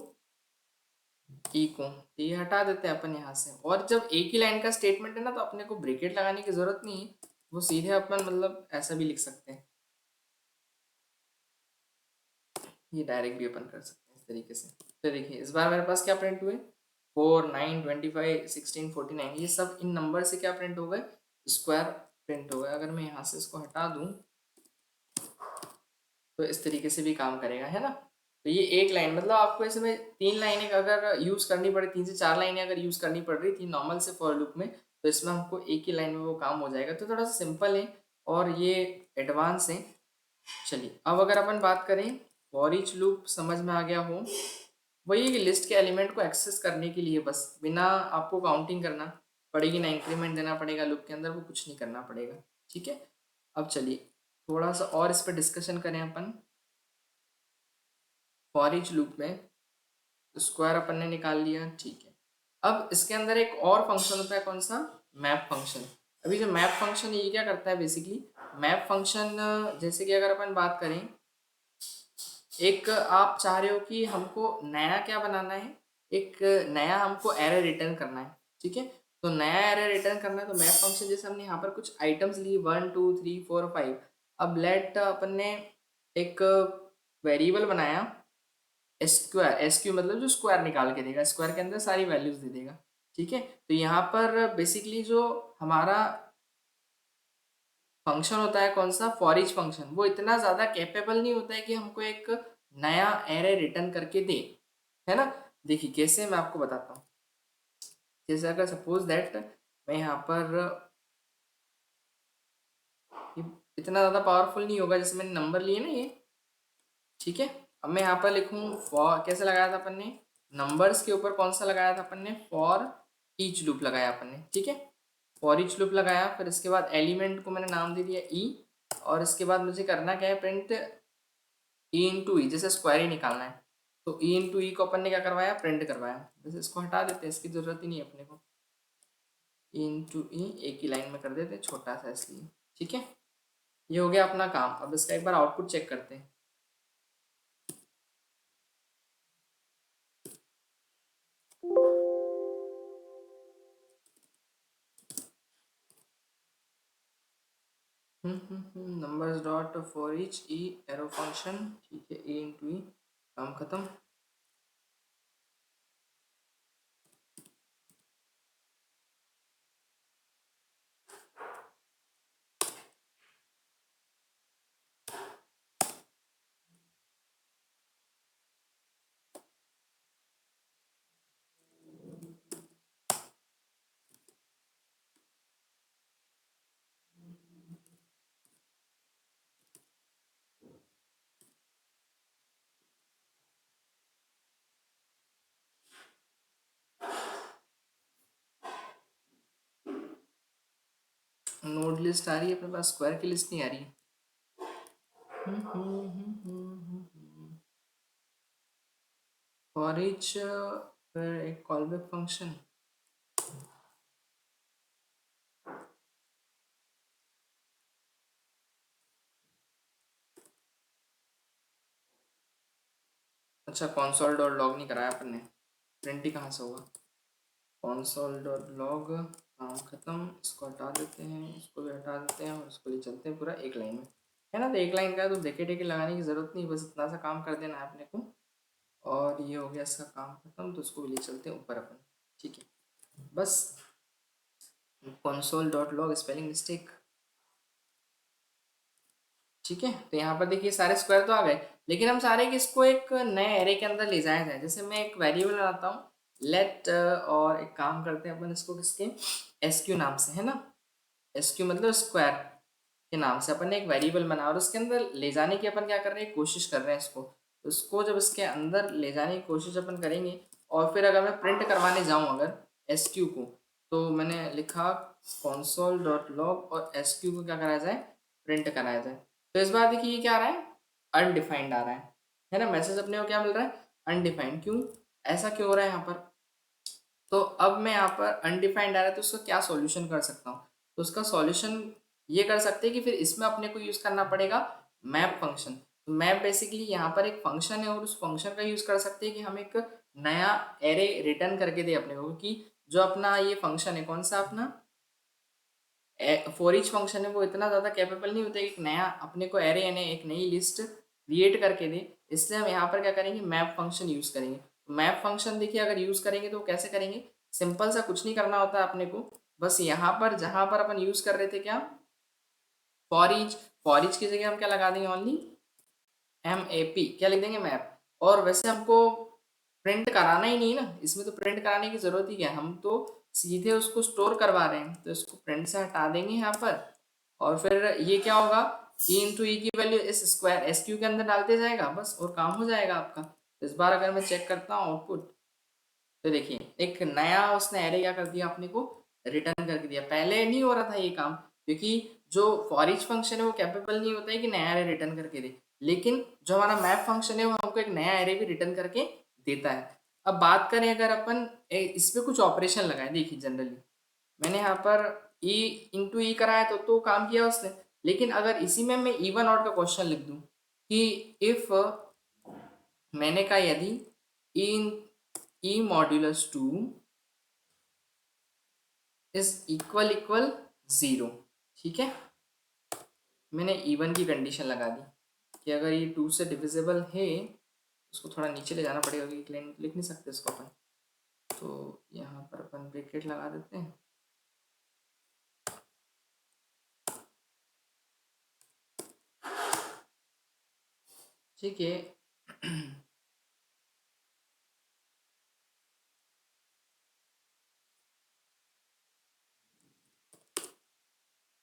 ई को। तो ये हटा देते हैं अपन यहाँ से। और जब एक ही लाइन का स्टेटमेंट है ना, तो अपने को ब्रेकेट लगाने की जरूरत नहीं है, वो सीधे अपन मतलब ऐसा भी लिख सकते हैं, ये डायरेक्ट भी अपन कर सकते हैं इस तरीके से। तो देखिए इस बार मेरे पास क्या प्रिंट हुए, 4 9 25 16 49, ये सब इन नंबर से क्या प्रिंट हो गए, स्क्वायर प्रिंट हो गए। अगर मैं यहाँ से इसको हटा दूँ तो इस तरीके से भी काम करेगा, है ना। तो ये एक लाइन, मतलब आपको इसमें 3 लाइनें अगर यूज़ करनी पड़े, 3 से 4 लाइनें अगर यूज़ करनी पड़ रही थी नॉर्मल से फॉर लूप में, तो इसमें हमको एक ही लाइन में वो काम हो जाएगा। तो थोड़ा सा सिंपल है और ये एडवांस है। चलिए अब अगर अपन बात करें, फॉर ईच लूप समझ में आ गया हो, वही है कि लिस्ट के एलिमेंट को एक्सेस करने के लिए बस बिना आपको काउंटिंग करना पड़ेगी ना इंक्रीमेंट देना पड़ेगा लूप के अंदर, वो कुछ नहीं करना पड़ेगा। ठीक है, अब चलिए थोड़ा सा और इस पर डिस्कशन करें अपन। फॉर ईच लूप में स्क्वायर अपन ने निकाल लिया, ठीक है। अब इसके अंदर एक और फंक्शन होता है, कौन सा, मैप फंक्शन। अभी जो मैप फंक्शन ये क्या करता है बेसिकली, मैप फंक्शन जैसे कि अगर अपन बात करें, एक आप चाह रहे हो कि हमको नया क्या बनाना है, एक नया हमको एरर रिटर्न करना है, ठीक है। तो नया एरर रिटर्न करना है तो मैप फंक्शन, जैसे हमने यहाँ पर कुछ आइटम्स लिए 1 2 3 4 5। अब लेट अपन ने एक वेरिएबल बनाया स्क्वायर, एस क्यू मतलब जो स्क्वायर निकाल के देगा, स्क्वायर के अंदर सारी वैल्यूज दे देगा, ठीक है। तो यहाँ पर बेसिकली जो हमारा फंक्शन होता है कौन सा, फॉर ईच फंक्शन, वो इतना ज़्यादा कैपेबल नहीं होता है कि हमको एक नया एरे रिटर्न करके दे, है ना। देखिए कैसे, मैं आपको बताता हूँ। जैसे अगर सपोज दैट मैं यहाँ पर, ये इतना ज़्यादा पावरफुल नहीं होगा, जैसे मैंने नंबर लिए ना ये, ठीक है। अब मैं यहाँ पर लिखूँ फॉर, कैसे लगाया था अपन ने, नंबर्स के ऊपर कौन सा लगाया था अपन ने, फॉर ईच लूप लगाया अपन ने, ठीक है। फॉर ईच लूप लगाया, फिर इसके बाद एलिमेंट को मैंने नाम दे दिया ई, और इसके बाद मुझे करना क्या है, प्रिंट ई इंटू ई, जैसे स्क्वायर ही निकालना है। तो ई इंटू ई को अपन ने क्या करवाया, प्रिंट करवाया। जैसे इसको हटा देते हैं, इसकी जरूरत ही नहीं है अपने को। ई इंटू ई एक ही लाइन में कर देते हैं, छोटा सा इसलिए, ठीक है। ये हो गया अपना काम। अब इसका एक बार आउटपुट चेक करते हैं। Numbers dot for each E arrow function, ठीक है, ई इंटू ई, काम खत्म। नोड लिस्ट आ रही है अपने पास, स्क्वायर की लिस्ट नहीं आ रही है। फॉर ईच फिर एक कॉलबैक फंक्शन, अच्छा console डॉट लॉग नहीं कराया अपन ने, प्रिंट ही कहाँ से होगा। console डॉट लॉग, काम खत्म। इसको हटा देते हैं, इसको भी हटा देते हैं, और इसको ले चलते हैं पूरा एक लाइन में, है ना। तो एक लाइन का है तो देखे टेके लगाने की जरूरत नहीं, बस इतना सा काम कर देना है अपने को, और ये हो गया इसका काम खत्म। तो इसको भी ले चलते हैं ऊपर अपन, ठीक है। बस console dot log spelling mistake, ठीक है। तो यहाँ पर देखिए सारे स्क्वायर तो आ गए, लेकिन हम सारे इसको एक नए एरे के अंदर ले जाया जाए। जैसे मैं एक वेरिएबल बनाता हूँ लेट, और एक काम करते हैं अपन इसको किसके, एस क्यू नाम से, है ना। एस क्यू मतलब स्क्वायर के नाम से अपन ने एक वेरिएबल बना, और उसके अंदर ले जाने की अपन क्या कर रहे हैं, कोशिश कर रहे हैं इसको। तो इसको जब इसके अंदर ले जाने की कोशिश अपन करेंगे, और फिर अगर मैं प्रिंट करवाने जाऊँ अगर एस क्यू को, तो मैंने लिखा console डॉट लॉग, और एस क्यू को क्या कराया जाए, प्रिंट कराया जाए। तो इस बार देखिए ये क्या आ रहा है, अनडिफाइंड आ रहा है ना। मैसेज अपने को क्या मिल रहा है, अनडिफाइंड। क्यों, ऐसा क्यों हो रहा है यहाँ पर। तो अब मैं यहाँ पर अनडिफाइंड आ रहा है, तो उसका क्या सॉल्यूशन कर सकता हूँ। तो उसका सॉल्यूशन ये कर सकते हैं कि फिर इसमें अपने को यूज़ करना पड़ेगा मैप फंक्शन। तो मैप बेसिकली यहाँ पर एक फंक्शन है, और उस फंक्शन का यूज़ कर सकते हैं कि हम एक नया एरे रिटर्न करके दे अपने को, क्योंकि जो अपना ये फंक्शन है कौन सा अपना फॉर ईच फंक्शन है, वो इतना ज़्यादा कैपेबल नहीं होता है कि एक नया अपने को एरे यानी एक नई लिस्ट क्रिएट करके दे। इसलिए हम यहाँ पर क्या करेंगे, मैप फंक्शन यूज़ करेंगे। मैप फंक्शन देखिए अगर यूज़ करेंगे तो कैसे करेंगे, सिंपल सा कुछ नहीं करना होता है अपने को। बस यहाँ पर जहाँ पर अपन यूज़ कर रहे थे क्या, फॉर ईच, फॉर ईच की जगह हम क्या लगा देंगे, ओनली MAP, क्या लिख देंगे, मैप। और वैसे हमको प्रिंट कराना ही नहीं ना, इसमें तो प्रिंट कराने की जरूरत ही क्या है, हम तो सीधे उसको स्टोर करवा रहे हैं। तो इसको प्रिंट से हटा देंगे यहाँ पर, और फिर ये क्या होगा, ई इंटू ई की वैल्यू इस स्क्वायर एस क्यू के अंदर डालते जाएगा बस, और काम हो जाएगा आपका। तो इस बार अगर मैं चेक करता हूँ आउटपुट, तो देखिए एक नया उसने एरे क्या कर दिया अपने को, रिटर्न करके दिया। पहले नहीं हो रहा था ये काम, क्योंकि जो फॉर ईच फंक्शन है वो कैपेबल नहीं होता है कि नया एरे रिटर्न करके दे, लेकिन जो हमारा मैप फंक्शन है वो हमको एक नया एरे भी रिटर्न करके देता है। अब बात करें अगर अपन इस पे कुछ ऑपरेशन लगाए, देखिए जनरली मैंने यहाँ पर ई इंटू ई कराया तो काम किया उसने। लेकिन अगर इसी में मैं इवन ऑड का क्वेश्चन लिख दूं कि इफ मैंने कहा यदि इन e modulus two is equal equal zero, ठीक है, मैंने इवन की कंडीशन लगा दी कि अगर ये टू से डिविजिबल है, उसको थोड़ा नीचे ले जाना पड़ेगा क्योंकि लिख नहीं सकते इसको अपन, तो यहाँ पर अपन ब्रैकेट लगा देते हैं। ठीक है।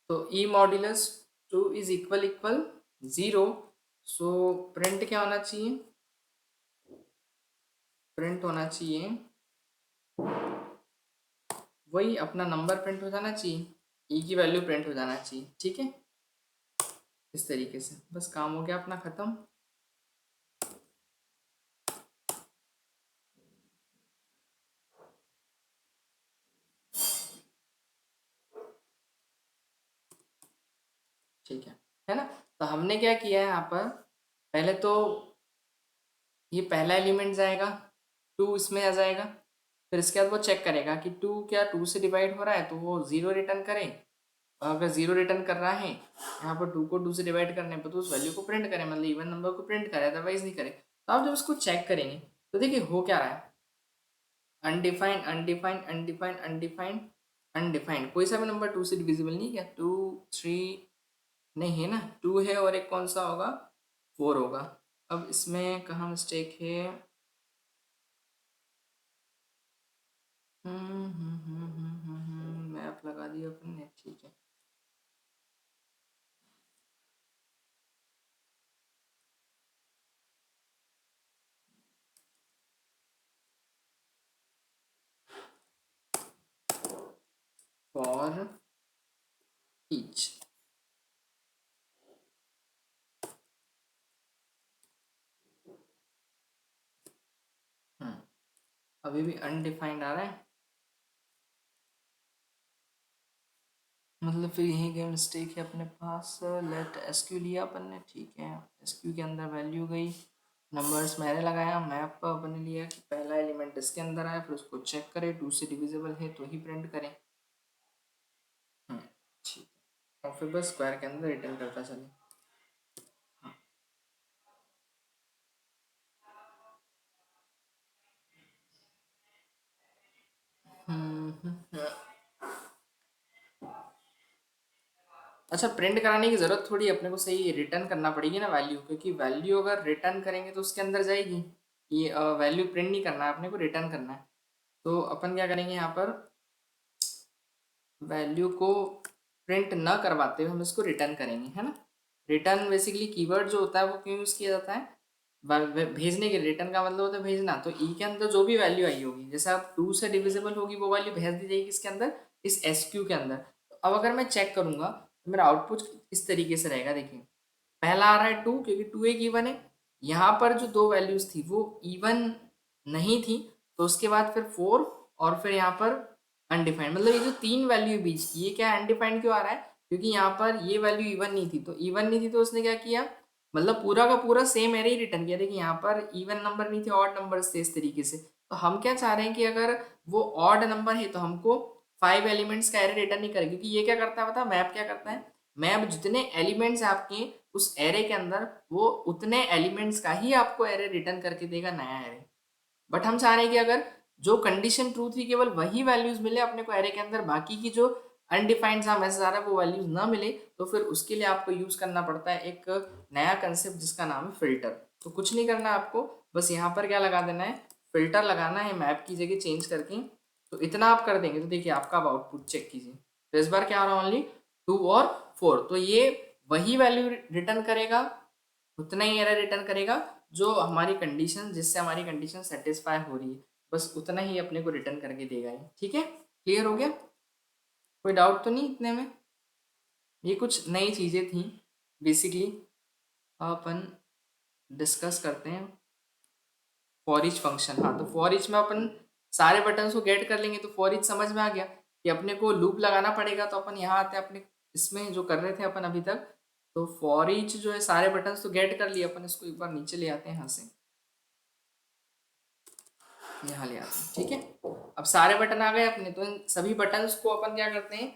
तो e modulus two is equal equal zero, so print क्या होना चाहिए, प्रिंट होना चाहिए वही अपना नंबर प्रिंट हो जाना चाहिए, ई की वैल्यू प्रिंट हो जाना चाहिए, ठीक है। इस तरीके से बस काम हो गया अपना खत्म। ठीक है ना। तो हमने क्या किया है यहाँ पर, पहले तो ये पहला एलिमेंट जाएगा, टू इसमें आ जाएगा, फिर इसके बाद वो चेक करेगा कि टू क्या टू से डिवाइड हो रहा है तो वो जीरो रिटर्न करे, और अगर जीरो रिटर्न कर रहा है यहाँ पर टू को टू से डिवाइड करने पर तो उस वैल्यू को प्रिंट करे, मतलब इवन नंबर को प्रिंट करे, अदरवाइज नहीं करे। तो आप जब इसको चेक करेंगे तो देखिए हो क्या रहा है, undefined undefined undefined undefined undefined, कोई सा भी नंबर टू से डिविजिबल नहीं, क्या टू थ्री नहीं है ना, टू है और एक कौन सा होगा, फोर होगा। अब इसमें कहाँ मिस्टेक है, मैप लगा दिया अपन ने, ठीक है। फॉर ईच, अभी भी अनडिफाइंड आ रहा है, मतलब फिर यही गई मिस्टेक है अपने पास। लेट एसक्यू लिया अपन ने, ठीक है, एसक्यू के अंदर वैल्यू गई, नंबर्स मैंने लगाया, मैप अपन ने लिया कि पहला एलिमेंट इसके अंदर आया, फिर उसको चेक करें टू से डिविजिबल है तो ही प्रिंट करें। ठीक है, और फिर बस स्क्वायर के अंदर रिटर्न करता चले। अच्छा, प्रिंट कराने की ज़रूरत थोड़ी अपने को, सही रिटर्न करना पड़ेगी ना वैल्यू, क्योंकि वैल्यू अगर रिटर्न करेंगे तो उसके अंदर जाएगी, ये वैल्यू प्रिंट नहीं करना है अपने को, रिटर्न करना है। तो अपन क्या करेंगे यहाँ पर, वैल्यू को प्रिंट न करवाते हुए हम इसको रिटर्न करेंगे, है ना। रिटर्न बेसिकली कीवर्ड जो होता है वो क्यों यूज़ किया जाता है, भेजने के, रिटर्न का मतलब होता है भेजना। तो ई के अंदर जो भी वैल्यू आई होगी, जैसे आप टू से डिविजिबल होगी वो वैल्यू भेज दी जाएगी इसके अंदर, इस एस क्यू के अंदर। तो अब अगर मैं चेक करूंगा तो मेरा आउटपुट इस तरीके से रहेगा, देखिए पहला आ रहा है टू, क्योंकि टू एक इवन है, यहाँ पर जो दो वैल्यूज थी वो इवन नहीं थी, तो उसके बाद फिर फोर, और फिर यहाँ पर अनडिफाइंड, मतलब ये जो तीन वैल्यू बीच की, ये क्या अनडिफाइंड क्यों आ रहा है, क्योंकि यहाँ पर ये वैल्यू इवन नहीं थी, तो इवन नहीं थी तो उसने क्या किया, मतलब पूरा का पूरा सेम एरे ही रिटर्न किया। देखिए यहाँ पर इवन नंबर नहीं थे, ऑड नंबर्स थे इस तरीके से। तो हम क्या चाह रहे हैं कि अगर वो ऑड नंबर है तो हमको फाइव एलिमेंट्स का एरे रिटर्न नहीं करेगा, क्योंकि ये क्या करता है पता, मैप क्या करता है, मैप जितने एलिमेंट्स आपके उस एरे के अंदर, वो उतने एलिमेंट्स का ही आपको एरे रिटर्न करके देगा, नया एरे। बट हम चाह रहे हैं कि अगर जो कंडीशन ट्रू थी केवल वही वैल्यूज मिले अपने को एरे के अंदर, बाकी की जो अनडिफाइंड सा मैसेज आ रहा है वो वैल्यूज ना मिले, तो फिर उसके लिए आपको यूज करना पड़ता है एक नया कंसेप्ट जिसका नाम है फिल्टर। तो कुछ नहीं करना आपको, बस यहाँ पर क्या लगा देना है, फिल्टर लगाना है, मैप की जगह चेंज करके। तो इतना आप कर देंगे तो देखिए आपका अब आउटपुट चेक कीजिए, तो इस बार क्या आ रहा है, ओनली टू और फोर, तो ये वही वैल्यू रिटर्न करेगा, उतना ही एरर रिटर्न करेगा जो हमारी कंडीशन, जिससे हमारी कंडीशन सेटिस्फाई हो रही है, बस उतना ही अपने को रिटर्न करके देगा ये, ठीक है। क्लियर हो गया, कोई डाउट तो नहीं इतने में, ये कुछ नई चीज़ें थी बेसिकली, अपन डिस्कस करते हैं। फॉर ईच फंक्शन, हाँ तो फॉर ईच में अपन सारे बटन को गेट कर लेंगे, तो फॉर ईच समझ में आ गया कि अपने को लूप लगाना पड़ेगा। तो अपन यहाँ आते हैं अपने इसमें जो कर रहे थे अपन अभी तक, तो फॉर ईच जो है सारे बटन तो गेट कर लिए अपन, इसको एक बार नीचे ले आते हैं यहाँ से, यहाँ ले आते हैं, ठीक है। अब सारे बटन आ गए अपने, तो इन सभी बटन्स को अपन क्या करते हैं,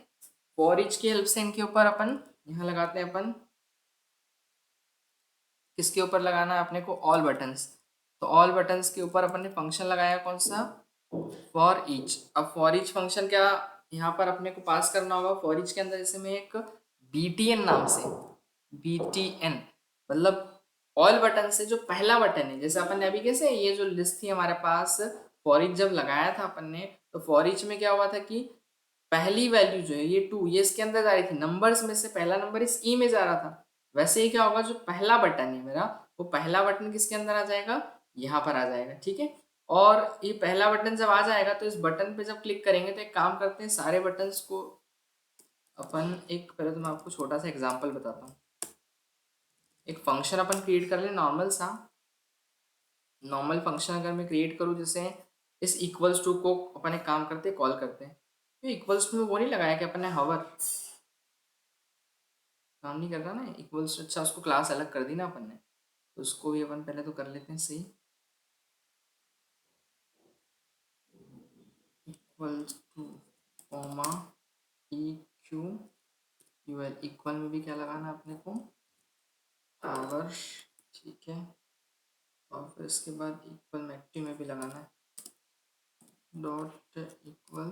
फॉर ईच की हेल्प से इनके ऊपर अपन यहाँ लगाते हैं अपन, किसके ऊपर लगाना है अपने को, ऑल बटन्स। तो ऑल बटन्स के ऊपर अपन ने फंक्शन लगाया कौन सा, फॉर ईच। अब फॉर ईच फंक्शन क्या यहाँ पर अपने को पास करना होगा, फॉर ईच के अंदर जैसे मैं एक btn नाम से, btn मतलब ऑल बटन से जो पहला बटन है, जैसे अपन ने अभी कैसे ये जो लिस्ट थी हमारे पास, फॉर ईच जब लगाया था अपन ने, तो फॉर ईच में क्या हुआ था कि पहली वैल्यू जो है ये 2, ये इसके अंदर जा रही थी, नंबर्स में से पहला नंबर इस ई में जा रहा था। वैसे ही क्या होगा, जो पहला बटन है मेरा, वो पहला बटन किसके अंदर आ जाएगा, यहाँ पर आ जाएगा, ठीक है। और ये पहला बटन जब आ जाएगा, तो इस बटन पे जब क्लिक करेंगे, तो एक काम करते हैं, सारे बटन्स को अपन एक, पहले तो मैं आपको छोटा सा एग्जांपल बताता हूँ। एक फंक्शन अपन क्रिएट कर लें नॉर्मल सा, नॉर्मल फंक्शन अगर मैं क्रिएट करूँ, जैसे इस इक्वल्स टू को अपन एक काम करते हैं, कॉल करते हैं। तो इक्वल्स टू में वो नहीं लगाया कि अपन ने हवर, काम नहीं कर रहा ना इक्वल्स, अच्छा उसको क्लास अलग कर दी ना अपन ने, तो उसको भी अपन पहले तो कर लेते हैं सही, equals two comma E Q U L, equal में भी क्या लगाना है अपने को, आवर, ठीक है। और फिर इसके बाद इक्वल में एक्टिव में भी लगाना है, डॉट इक्वल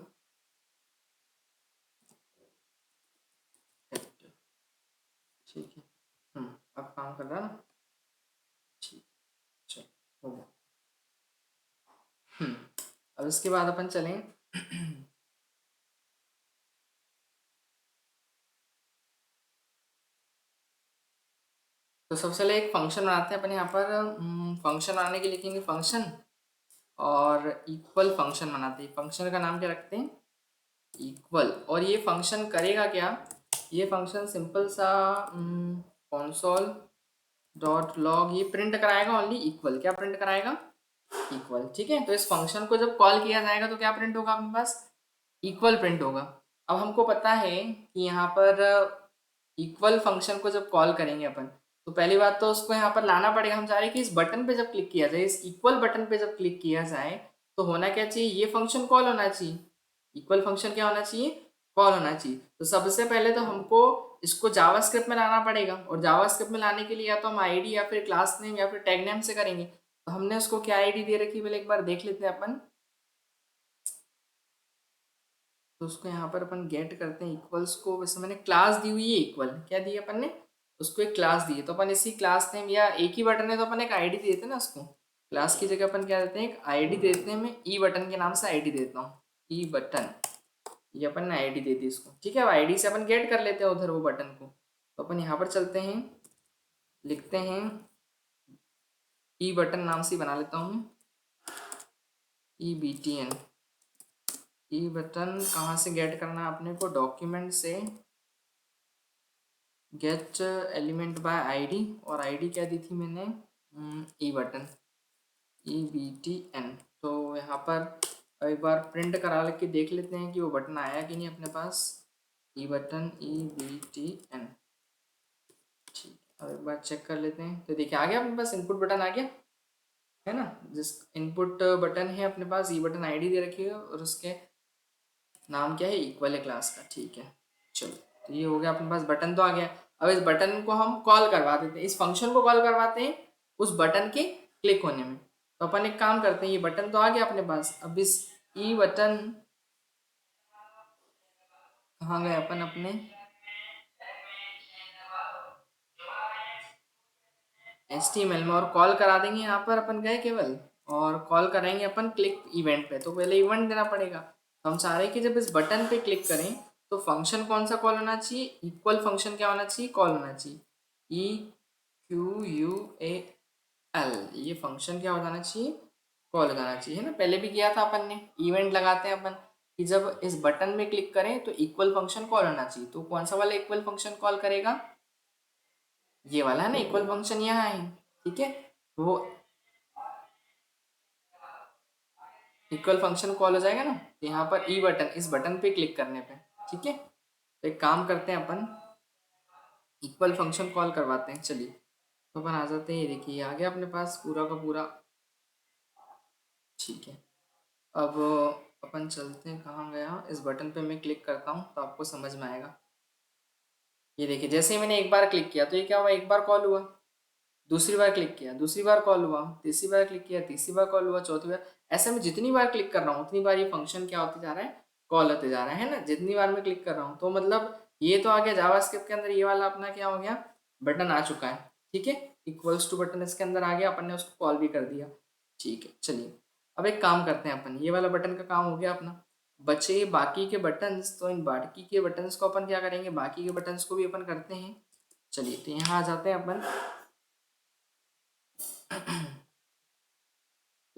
एक्टिव, ठीक है। अब काम कर रहा है ना, ठीक, चलो हो गया। अब इसके बाद अपन चलें तो सबसे पहले एक फंक्शन बनाते हैं अपन यहाँ पर, फंक्शन बनाने के लिए लिखेंगे फंक्शन, और इक्वल फंक्शन बनाते हैं। फंक्शन का नाम क्या रखते हैं, इक्वल। और ये फंक्शन करेगा क्या, ये फंक्शन सिंपल सा कॉन्सोल डॉट लॉग, ये प्रिंट कराएगा ओनली इक्वल, क्या प्रिंट कराएगा, इक्वल, ठीक है। तो इस फंक्शन को जब कॉल किया जाएगा, तो क्या प्रिंट होगा अपने पास, इक्वल प्रिंट होगा। अब हमको पता है कि यहाँ पर इक्वल फंक्शन को जब कॉल करेंगे अपन, तो पहली बात तो उसको यहाँ पर लाना पड़ेगा। हम चाह रहे हैं कि इस बटन पे जब क्लिक किया जाए, इस इक्वल बटन पे जब क्लिक किया जाए, तो होना क्या चाहिए, ये फंक्शन कॉल होना चाहिए, इक्वल फंक्शन क्या होना चाहिए, कॉल होना चाहिए। तो सबसे पहले तो हमको इसको जावास्क्रिप्ट में लाना पड़ेगा, और जावास्क्रिप्ट में लाने के लिए या तो हम आईडी या फिर क्लास नेम या फिर टैग नेम से करेंगे। तो हमने उसको क्या आईडी दे रखी है, पहले एक बार देख लेते हैं अपन। तो उसको यहाँ पर अपन गेट करते हैं इक्वल्स को, वैसे मैंने क्लास दी हुई है इक्वल, क्या दी है अपन ने, उसको एक क्लास दी है, तो अपन इसी क्लास नेम या एक ही बटन है तो अपन एक आईडी दे देते हैं ना उसको, क्लास की जगह अपन क्या देते हैं, एक आईडी देते हैं। मैं ई बटन के नाम से आईडी देता हूँ, ई बटन, ये अपन ने आईडी दे दी इसको, ठीक है। अब आईडी से अपन गेट कर लेते हैं उधर वो बटन को। तो अपन यहाँ पर चलते हैं, लिखते हैं ई बटन नाम से बना लेता हूँ, E B T N. E button कहाँ से गेट करना है अपने को, डॉक्यूमेंट से गेट एलिमेंट बाय आईडी, और आईडी क्या दी थी मैंने, e button, E B T N. तो यहाँ पर एक बार प्रिंट करा के देख लेते हैं कि वो बटन आया कि नहीं अपने पास, e button E B T N, ठीक। अब एक बार चेक कर लेते हैं, तो देखिए आ गया अपने पास, इनपुट बटन आ गया है ना, जिस इनपुट बटन है अपने पास, ई बटन आईडी दे रखी है, और उसके नाम क्या है, इक्वल है क्लास का, ठीक है। चलो, तो ये हो गया अपने पास, बटन तो आ गया। अब इस बटन को हम कॉल करवा देते हैं, इस फंक्शन को कॉल करवाते हैं उस बटन के क्लिक होने में। तो अपन एक काम करते हैं, ये बटन तो आ गया अपने पास, अब इस ई बटन, कहाँ गए अपन अपने, HTML में, और कॉल करा देंगे यहाँ पर अपन गए केवल, और कॉल कराएंगे अपन क्लिक इवेंट पे। तो पहले इवेंट देना पड़ेगा, तो हम चाह रहे हैं कि जब इस बटन पे क्लिक करें, तो फंक्शन कौन सा कॉल होना चाहिए, इक्वल फंक्शन क्या होना चाहिए, कॉल होना चाहिए, E Q U A L, ये फंक्शन क्या हो जाना चाहिए, कॉल लगाना चाहिए, है ना। पहले भी किया था अपन ने, इवेंट लगाते हैं अपन कि जब इस बटन में क्लिक करें तो इक्वल फंक्शन कॉल होना चाहिए। तो कौन सा वाला इक्वल फंक्शन कॉल करेगा, ये वाला है ना, इक्वल फंक्शन यहाँ है, ठीक है। वो इक्वल फंक्शन कॉल हो जाएगा ना, तो यहाँ पर ई बटन, इस बटन पे क्लिक करने पे, ठीक है। तो एक काम करते हैं अपन, इक्वल फंक्शन कॉल करवाते हैं, चलिए। तो अपन आ जाते हैं, ये देखिए आ गया अपने पास पूरा का पूरा, ठीक है। अब अपन चलते हैं, कहाँ गया, इस बटन पे मैं क्लिक करता हूँ तो आपको समझ में आएगा। ये देखिए जैसे ही मैंने एक बार क्लिक किया तो ये क्या हुआ, एक बार कॉल हुआ, दूसरी बार क्लिक किया दूसरी बार कॉल हुआ, तीसरी बार क्लिक किया तीसरी बार कॉल हुआ, चौथी बार, ऐसे मैं जितनी बार क्लिक कर रहा हूँ उतनी बार ये फंक्शन क्या होते जा रहा है, कॉल होते जा रहा है ना, जितनी बार मैं क्लिक कर रहा हूँ। तो मतलब ये तो आ गया जावास्क्रिप्ट के अंदर, ये वाला अपना क्या हो गया, बटन आ चुका है, ठीक है। इक्वल्स टू बटन इसके अंदर आ गया, अपन ने उसको कॉल भी कर दिया, ठीक है। चलिए अब एक काम करते हैं अपन, ये वाला बटन का काम हो गया अपना, बचे बाकी के बटन्स। तो इन बाकी के बटन्स को अपन क्या करेंगे, बाकी के बटन्स को भी अपन करते हैं। चलिए तो यहाँ आ जाते हैं अपन,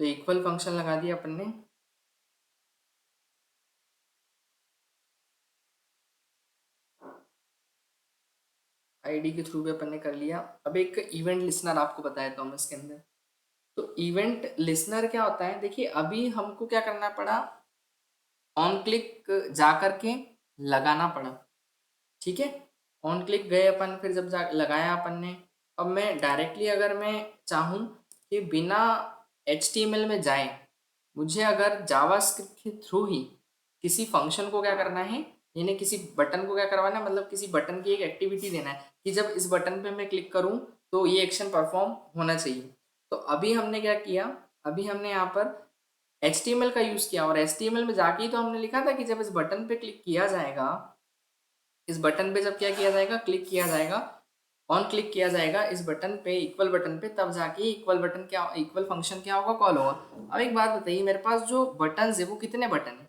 तो इक्वल फंक्शन लगा दिया अपन ने, आईडी के थ्रू भी अपन ने कर लिया। अब एक इवेंट लिसनर आपको बताया था मैं इसके अंदर। तो इवेंट लिसनर क्या होता है, देखिए अभी हमको क्या करना पड़ा, ऑन क्लिक जा करके लगाना पड़ा, ठीक है। ऑन क्लिक गए अपन, फिर जब जा लगाया अपन ने, अब मैं डायरेक्टली अगर मैं चाहूँ कि बिना HTML में जाए, मुझे अगर जावास्क्रिप्ट के थ्रू ही किसी फंक्शन को क्या करना है, यानी किसी बटन को क्या करवाना है, मतलब किसी बटन की एक एक्टिविटी देना है कि जब इस बटन पे मैं क्लिक करूँ तो ये एक्शन परफॉर्म होना चाहिए। तो अभी हमने क्या किया, अभी हमने यहाँ पर HTML का यूज़ किया, और HTML में जाके ही तो हमने लिखा था कि जब इस बटन पे क्लिक किया जाएगा, इस बटन पे जब क्या किया जाएगा, क्लिक किया जाएगा, ऑन क्लिक किया जाएगा इस बटन पे, इक्वल बटन पे, तब जाके इक्वल बटन क्या, इक्वल फंक्शन क्या होगा, कॉल होगा। अब एक बात बताइए, मेरे पास जो बटन है वो कितने बटन है,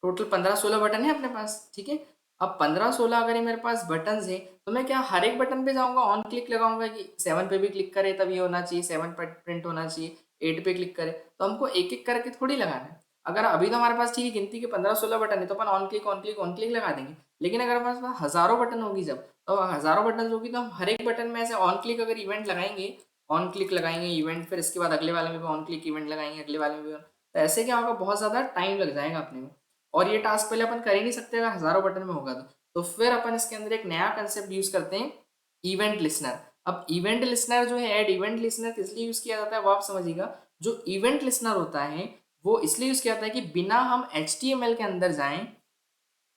टोटल 15-16 बटन है अपने पास, ठीक है। अब 15-16 अगर ये मेरे पास बटन है, तो मैं क्या हर एक बटन पे जाऊंगा, ऑन क्लिक लगाऊंगा कि 7 पे भी क्लिक करे तब ये होना चाहिए, 7 पर प्रिंट होना चाहिए, 8 पे क्लिक करे, तो हमको एक एक करके थोड़ी लगाना है। अगर अभी तो हमारे पास ठीक है गिनती के 15-16 बटन है, तो अपन on click on click on click लगा देंगे। लेकिन अगर हमारे पास हजारों बटन होगी, जब तो हजारों बटन होगी, तो हम हर एक बटन में ऐसे ऑन क्लिक अगर इवेंट लगाएंगे, ऑन क्लिक लगाएंगे इवेंट, फिर इसके बाद अगले वाले में भी ऑन क्लिक इवेंट लगाएंगे, अगले वाले में भी तो ऐसे क्या होगा, बहुत ज़्यादा टाइम लग जाएगा अपने में। और ये टास्क पहले अपन कर ही नहीं सकते अगर हजारों बटन में होगा तो फिर अपन इसके अंदर एक नया कंसेप्ट यूज करते हैं, इवेंट लिसनर। अब इवेंट लिसनर जो है, ऐड इवेंट लिसनर किस लिए यूज किया जाता है वो आप समझिएगा। जो इवेंट लिसनर होता है वो इसलिए यूज किया जाता है कि बिना हम HTML के अंदर जाएं,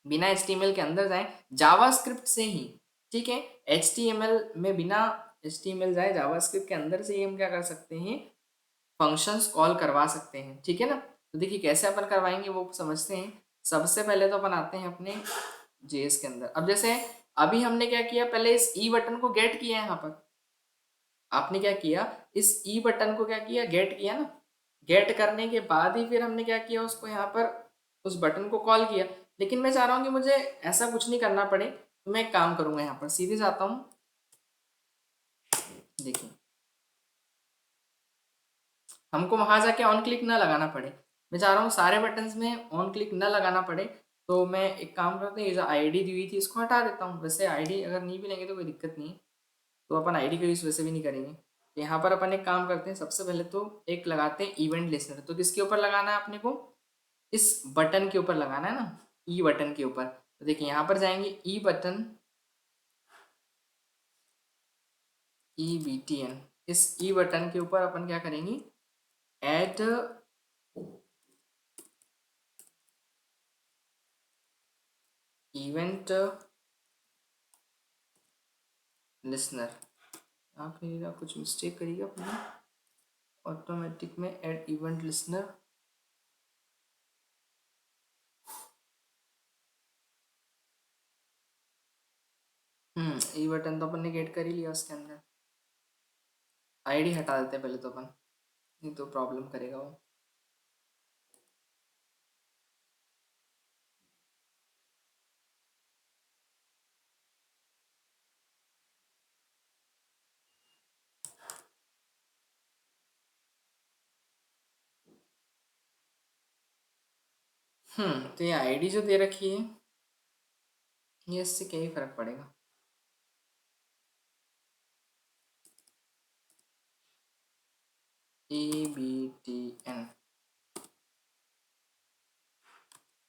बिना HTML के अंदर जाएं, जावास्क्रिप्ट से ही, ठीक है, HTML में बिना HTML जाए जावास्क्रिप्ट के अंदर से ही हम क्या कर सकते हैं, फंक्शंस कॉल करवा सकते हैं, ठीक है ना। तो देखिए कैसे अपन करवाएंगे वो समझते हैं। सबसे पहले तो अपन आते हैं अपने JS के अंदर। अब जैसे अभी हमने क्या किया, पहले इस ई बटन को गेट किया है, यहाँ पर आपने क्या किया, इस ई बटन को क्या किया, गेट किया ना, गेट करने के बाद ही फिर हमने क्या किया, उसको यहाँ पर उस बटन को कॉल किया। लेकिन मैं चाह रहा हूँ कि मुझे ऐसा कुछ नहीं करना पड़े, तो मैं एक काम करूंगा, यहाँ पर सीधे जाता हूँ, देखिए हमको वहां जाके ऑन क्लिक ना लगाना पड़े। मैं चाह रहा हूँ सारे बटन्स में ऑन क्लिक ना लगाना पड़े, तो मैं एक काम करते हैं, ये जो आईडी दी हुई थी इसको हटा देता हूँ। वैसे आईडी अगर नहीं भी लेंगे तो कोई दिक्कत नहीं है, तो अपन आईडी का यूज़ वैसे भी नहीं करेंगे। तो यहाँ पर अपन एक काम करते हैं, सबसे पहले तो एक लगाते हैं इवेंट लिसनर। तो किसके ऊपर लगाना है अपने को, इस बटन के ऊपर लगाना है ना, ई बटन के ऊपर। तो देखिए यहाँ पर जाएंगे, ई बटन, EBTN, इस ई बटन के ऊपर अपन क्या करेंगे, ऐड इवेंट लिसनर। यहाँ पे कुछ मिस्टेक करिएगा अपने, ऑटोमेटिक में ऐड इवेंट लिसनर, ई बटन तो अपन ने गेट कर ही लिया उसके अंदर। आईडी हटा देते हैं पहले तो अपन, नहीं तो प्रॉब्लम करेगा वो। तो ये आईडी जो दे रखी है, ये इससे क्या ही फर्क पड़ेगा। EBTN,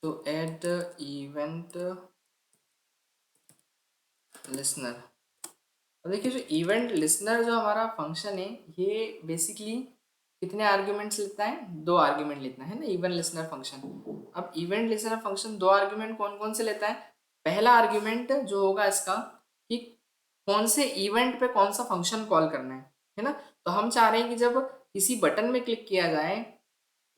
तो ऐड इवेंट लिसनर। अब देखिए जो इवेंट लिसनर जो हमारा फंक्शन है ये बेसिकली कितने आर्ग्यूमेंट्स लेता है, 2 आर्ग्यूमेंट लेता है ना इवेंट लिसनर फंक्शन। अब इवेंट लिसनर फंक्शन 2 आर्ग्यूमेंट कौन कौन से लेता है? पहला आर्ग्यूमेंट जो होगा इसका कि कौन से इवेंट पे कौन सा फंक्शन कॉल करना है ना। तो हम चाह रहे हैं कि जब किसी बटन में क्लिक किया जाए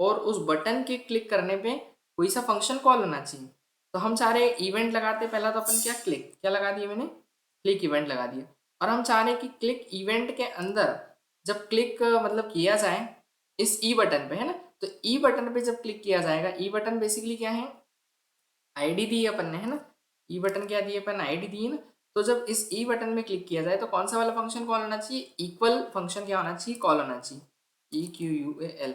और उस बटन के क्लिक करने पे कोई सा फंक्शन कॉल होना चाहिए, तो हम चाह रहे हैं इवेंट लगाते हैं। पहला तो अपन क्या क्लिक क्या लगा दिया मैंने, क्लिक इवेंट लगा दिया। और हम चाह रहे हैं कि क्लिक इवेंट के अंदर जब क्लिक मतलब किया जाए इस ई बटन पे, है ना, तो ई बटन पे जब क्लिक किया जाएगा, ई बटन बेसिकली क्या है, आईडी दी है अपन ने, है ना। ई बटन क्या दिए अपन, आईडी दी है ना। तो जब इस ई बटन में क्लिक किया जाए तो कौन सा वाला फंक्शन कॉल होना चाहिए, इक्वल फंक्शन क्या होना चाहिए, कॉल होना चाहिए, E Q U A L.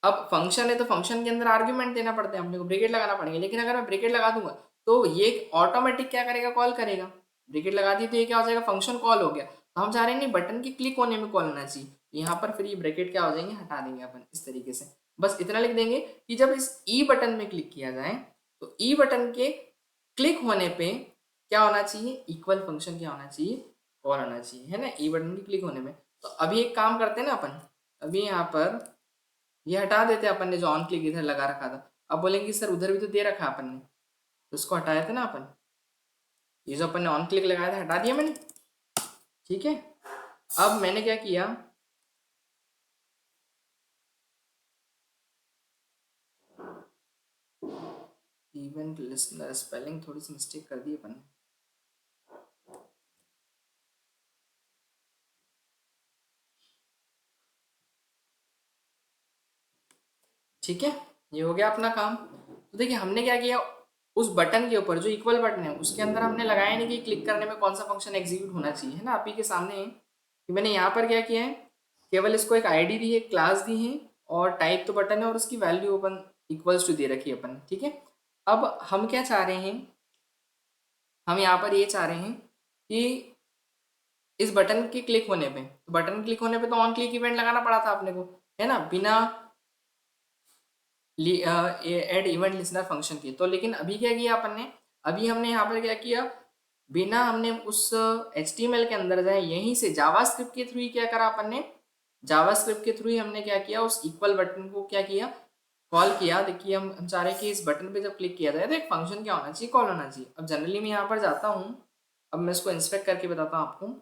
अब फंक्शन है तो फंक्शन के अंदर आर्ग्यूमेंट देना पड़ता है अपने को, ब्रैकेट लगाना पड़ेगा। लेकिन अगर मैं ब्रैकेट लगा दूंगा तो ये ऑटोमेटिक क्या करेगा, कॉल करेगा। ब्रैकेट लगा दी तो ये क्या हो जाएगा, फंक्शन कॉल हो गया। तो हम चाह रहे हैं नहीं, बटन के क्लिक होने में कॉल होना चाहिए। यहाँ पर फिर ये ब्रैकेट क्या हो जाएंगे, हटा देंगे अपन इस तरीके से। बस इतना लिख देंगे कि जब इस ई बटन में क्लिक किया जाए तो ई बटन के क्लिक होने पे क्या होना चाहिए, इक्वल फंक्शन क्या होना चाहिए, कॉल होना चाहिए, है ना, ई बटन के क्लिक होने में। तो अभी एक काम करते हैं ना अपन, अभी यहाँ पर ये हटा देते अपन ने जो ऑन क्लिक इधर लगा रखा था। अब बोलेंगे सर उधर भी तो दे रखा अपन ने, तो उसको हटाए थे ना अपन, ये जो अपन ने ऑन क्लिक लगाया था हटा दिया मैंने। ठीक है, अब मैंने क्या किया, इवेंट लिस्नर स्पेलिंग थोड़ी सी मिस्टेक कर दी अपन ने। ठीक है, ये हो गया अपना काम। तो देखिए हमने क्या किया, उस बटन के ऊपर जो इक्वल बटन है उसके अंदर हमने लगाया नहीं कि क्लिक करने में कौन सा फंक्शन एग्जीक्यूट होना चाहिए, है ना। आप ही के सामने है कि मैंने यहाँ पर क्या किया है, केवल इसको एक आईडी दी है, क्लास दी है, और टाइप तो बटन है और उसकी वैल्यू अपन इक्वल्स टू दे रखी है अपन। ठीक है, अब हम क्या चाह रहे हैं, हम यहाँ पर ये चाह रहे हैं कि इस बटन के क्लिक होने पे, तो बटन क्लिक होने पे तो ऑन क्लिक इवेंट लगाना पड़ा था अपने को, है ना, बिना एड इवेंट लिसनर फंक्शन की। तो लेकिन अभी क्या किया अपन ने, अभी हमने यहाँ पर क्या किया, बिना हमने उस HTML के अंदर जाए यहीं से जावास्क्रिप्ट के थ्रू ही क्या करा अपन ने, जावास्क्रिप्ट के थ्रू ही हमने क्या किया, उस इक्वल बटन को क्या किया, कॉल किया। देखिए हम चाह रहे हैं कि इस बटन पे जब क्लिक किया जाए तो एक फंक्शन क्या होना चाहिए, कॉल होना चाहिए। अब जनरली मैं यहाँ पर जाता हूँ, अब मैं इसको इंस्पेक्ट करके बताता हूँ आपको।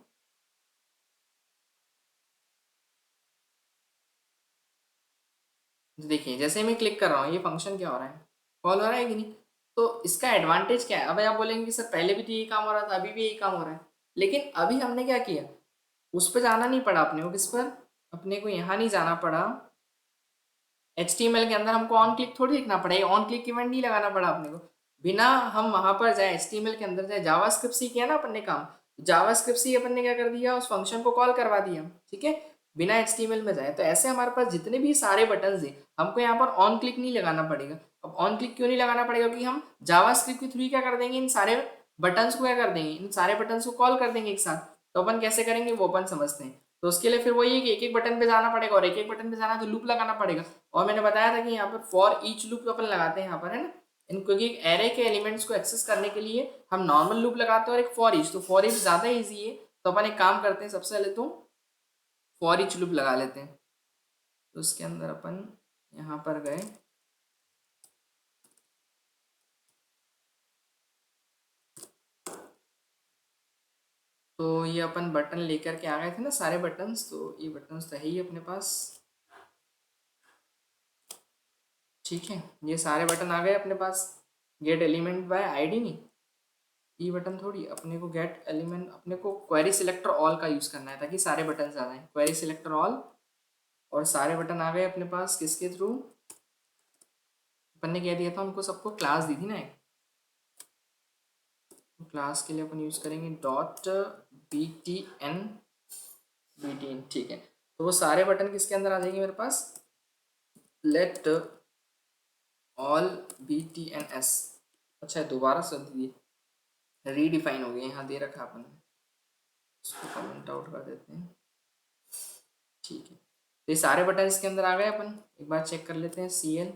देखिए जैसे मैं क्लिक कर रहा हूँ ये फंक्शन क्या हो रहा है, कॉल हो रहा है कि नहीं। तो इसका एडवांटेज क्या है, अब आप बोलेंगे कि सर पहले भी तो यही काम हो रहा था, अभी भी यही काम हो रहा है। लेकिन अभी हमने क्या किया, उस पर जाना नहीं पड़ा अपने को, किस पर, अपने को यहाँ नहीं जाना पड़ा, HTML के अंदर हमको ऑन क्लिक थोड़ी लिखना पड़ेगा, ऑन क्लिक इवेंट नहीं लगाना पड़ा अपने को। बिना हम वहां पर जाए HTML के अंदर जाए, जावास्क्रिप्ट से किया ना अपन ने काम, जावास्क्रिप्ट से अपन ने क्या कर दिया, उस फंक्शन को कॉल करवा दिया। ठीक है, बिना HTML में जाए। तो ऐसे हमारे पास जितने भी सारे बटन हैं हमको यहाँ पर ऑन क्लिक नहीं लगाना पड़ेगा। अब ऑन क्लिक क्यों नहीं लगाना पड़ेगा, क्योंकि हम जावास्क्रिप्ट के थ्रू क्या कर देंगे, इन सारे बटन्स को क्या कर देंगे, इन सारे बटन्स को कॉल कर देंगे एक साथ। तो अपन कैसे करेंगे वो अपन समझते हैं। तो उसके लिए फिर वही है कि एक एक बटन पे जाना पड़ेगा, और एक एक बटन पे जाना तो लूप लगाना पड़ेगा। और मैंने बताया था कि यहाँ पर फॉर ईच लूप अपन लगाते हैं यहाँ पर, है ना, क्योंकि एक एरे के एलिमेंट्स को एक्सेस करने के लिए हम नॉर्मल लूप लगाते हैं और एक फॉर ईच। तो फॉर ईच ज़्यादा ईजी है, तो अपन एक काम करते हैं, सबसे पहले तो फॉर ईच लूप लगा लेते हैं। तो उसके अंदर अपन यहाँ पर गए, तो ये अपन बटन लेकर के आ गए थे ना सारे बटन्स, तो ये बटन्स तो है ही अपने पास। ठीक है, ये सारे बटन आ गए अपने पास। गेट एलिमेंट बाय आईडी नहीं, ई बटन थोड़ी, अपने को गेट एलिमेंट, अपने को क्वेरी सिलेक्टर ऑल का यूज़ करना है ताकि सारे बटन आ जाएं, क्वेरी सिलेक्टर ऑल। और सारे बटन आ गए अपने पास, किसके थ्रू, अपन ने कह दिया था हमको सबको क्लास दी थी ना एक, तो क्लास के लिए अपन यूज़ करेंगे डॉट btn। ठीक है, तो वो सारे बटन किसके अंदर आ जाएंगे मेरे पास, लेट ऑल btns। अच्छा है, दोबारा से रीडिफाइन हो गया, यहाँ दे रखा अपन ने, इसको कमेंट आउट कर देते हैं। ठीक है, तो ये सारे बटन इसके अंदर आ गए, अपन एक बार चेक कर लेते हैं, CL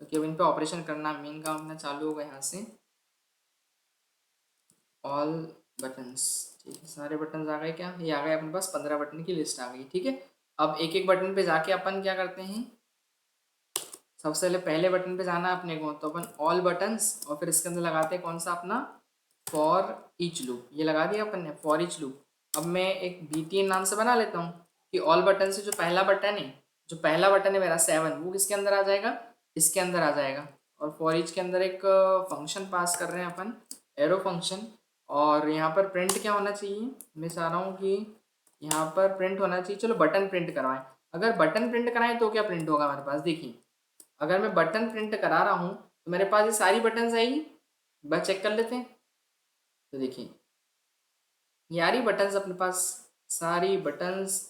क्योंकि अब इन पे ऑपरेशन करना मेन काम अपना चालू होगा यहाँ से। ऑल बटन्स, ठीक है, सारे बटन आ गए क्या, ये आ गए अपने पास 15 बटन की लिस्ट आ गई। ठीक है, अब एक एक बटन पे जाके अपन क्या करते हैं, सबसे पहले बटन पे जाना है अपने को, तो अपन ऑल बटन्स और फिर इसके अंदर लगाते हैं कौन सा अपना फॉर ईच लूप, ये लगा दिया अपन ने फॉर ईच लूप। अब मैं एक BTN नाम से बना लेता हूँ कि ऑल बटन से जो पहला बटन है, जो पहला बटन है मेरा 7, वो किसके अंदर आ जाएगा, इसके अंदर आ जाएगा। और फॉर ईच के अंदर एक फंक्शन पास कर रहे हैं अपन, एरो फंक्शन। और यहाँ पर प्रिंट क्या होना चाहिए, मैं चाह रहा हूँ कि यहाँ पर प्रिंट होना चाहिए, चलो बटन प्रिंट करवाएं। अगर बटन प्रिंट कराएं तो क्या प्रिंट होगा हमारे पास, देखिए अगर मैं बटन प्रिंट करा रहा हूँ तो मेरे पास ये सारी बटन्स आएगी, बस चेक कर लेते हैं। तो देखिए ये आ रही बटन्स अपने पास, सारी बटन्स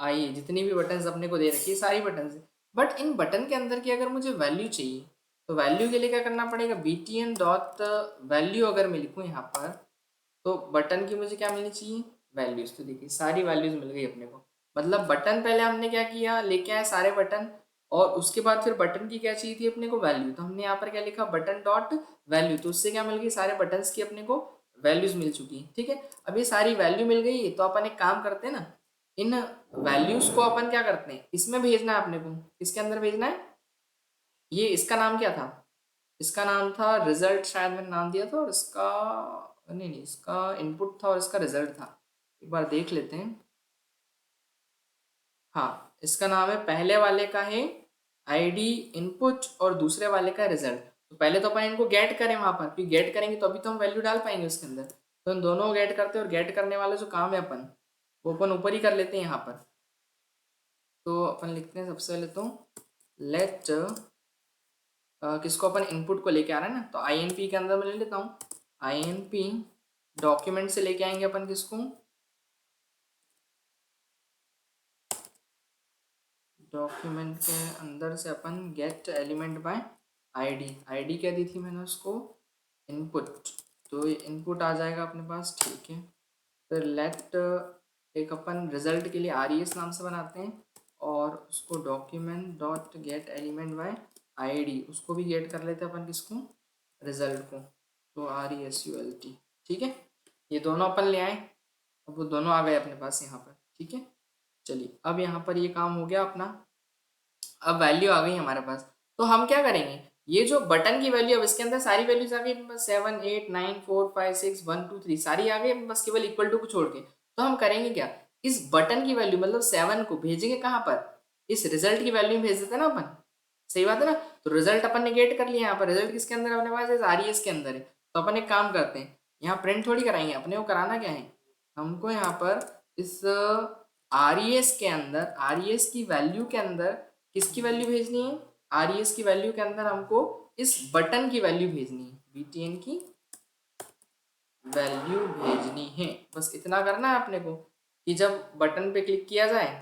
आई है, जितनी भी बटन्स अपने को दे रखी है सारी बटन्स है। बट इन बटन के अंदर की अगर मुझे वैल्यू चाहिए तो वैल्यू के लिए क्या करना पड़ेगा, BTN डॉट वैल्यू अगर मैं लिखूँ यहाँ पर, तो बटन की मुझे क्या मिलनी चाहिए, वैल्यूज। तो देखिए सारी वैल्यूज मिल गई अपने को, मतलब बटन पहले हमने क्या किया, लेके आए सारे बटन, और उसके बाद फिर बटन की क्या चाहिए थी अपने को, वैल्यू। तो हमने यहाँ पर क्या लिखा, बटन डॉट वैल्यू, तो उससे क्या मिल गई, सारे बटन्स की अपने को वैल्यूज मिल चुकी है। ठीक है, अब ये सारी वैल्यू मिल गई तो अपन एक काम करते हैं ना, इन वैल्यूज को अपन क्या करते हैं, इसमें भेजना है अपने को, किसके अंदर भेजना है, ये इसका नाम क्या था, इसका नाम था रिजल्ट, शायद मैंने नाम दिया था, और इसका नहीं नहीं इसका इनपुट था और इसका रिजल्ट था, एक बार देख लेते हैं। हाँ, इसका नाम है, पहले वाले का है ID इनपुट और दूसरे वाले का रिजल्ट। तो पहले तो अपन इनको गेट करें वहां पर, क्योंकि गेट करेंगे तो अभी तो हम वैल्यू डाल पाएंगे उसके अंदर। तो इन दोनों को गेट करते हैं, और गेट करने वाला जो काम है अपन, वो अपन ऊपर ही कर लेते हैं यहाँ पर। तो अपन लिखते हैं सबसे पहले तो लेट किसको, अपन इनपुट को लेके आ रहे हैं ना, तो INP के अंदर मैं ले लेता हूँ, INP डॉक्यूमेंट से लेके आएंगे अपन किसको, डॉक्यूमेंट के अंदर से अपन गेट एलिमेंट बाय ID क्या दी थी मैंने उसको, इनपुट। तो ये इनपुट आ जाएगा अपने पास, ठीक है। फिर लेट एक अपन रिजल्ट के लिए RES नाम से बनाते हैं, और उसको document dot gate element bye ID, उसको भी गेट कर लेते हैं अपन किसको, रिजल्ट को। तो RESULT, ठीक है, ये दोनों अपन ले आए, अब वो दोनों आ गए अपने पास यहाँ पर। ठीक है, चलिए अब यहाँ पर ये काम हो गया अपना, अब वैल्यू आ गई हमारे पास। तो हम क्या करेंगे, ये जो बटन की वैल्यू, अब इसके अंदर सारी वैल्यूज आ गई अपने पास, 7 8 9 4 5 6 1 2 3 सारी आ गई अपने पास, केवल इक्वल टू को छोड़ के। तो हम करेंगे क्या, इस बटन की वैल्यू मतलब 7 को भेजेंगे कहाँ पर, इस रिजल्ट की वैल्यू में भेज देते हैं ना अपन, सही बात है ना। तो रिजल्ट अपन ने गेट कर लिया, यहाँ पर रिजल्ट किसके अंदर है अपने पास, RES के अंदर है। तो अपन एक काम करते हैं, यहाँ प्रिंट थोड़ी कराएंगे, अपने को कराना क्या है, हमको यहाँ पर इस RES के अंदर, RES की वैल्यू के अंदर किसकी वैल्यू भेजनी है, RES की वैल्यू के अंदर हमको इस बटन की वैल्यू भेजनी है, BTN की वैल्यू भेजनी है। बस इतना करना है अपने को कि जब बटन पे क्लिक किया जाए,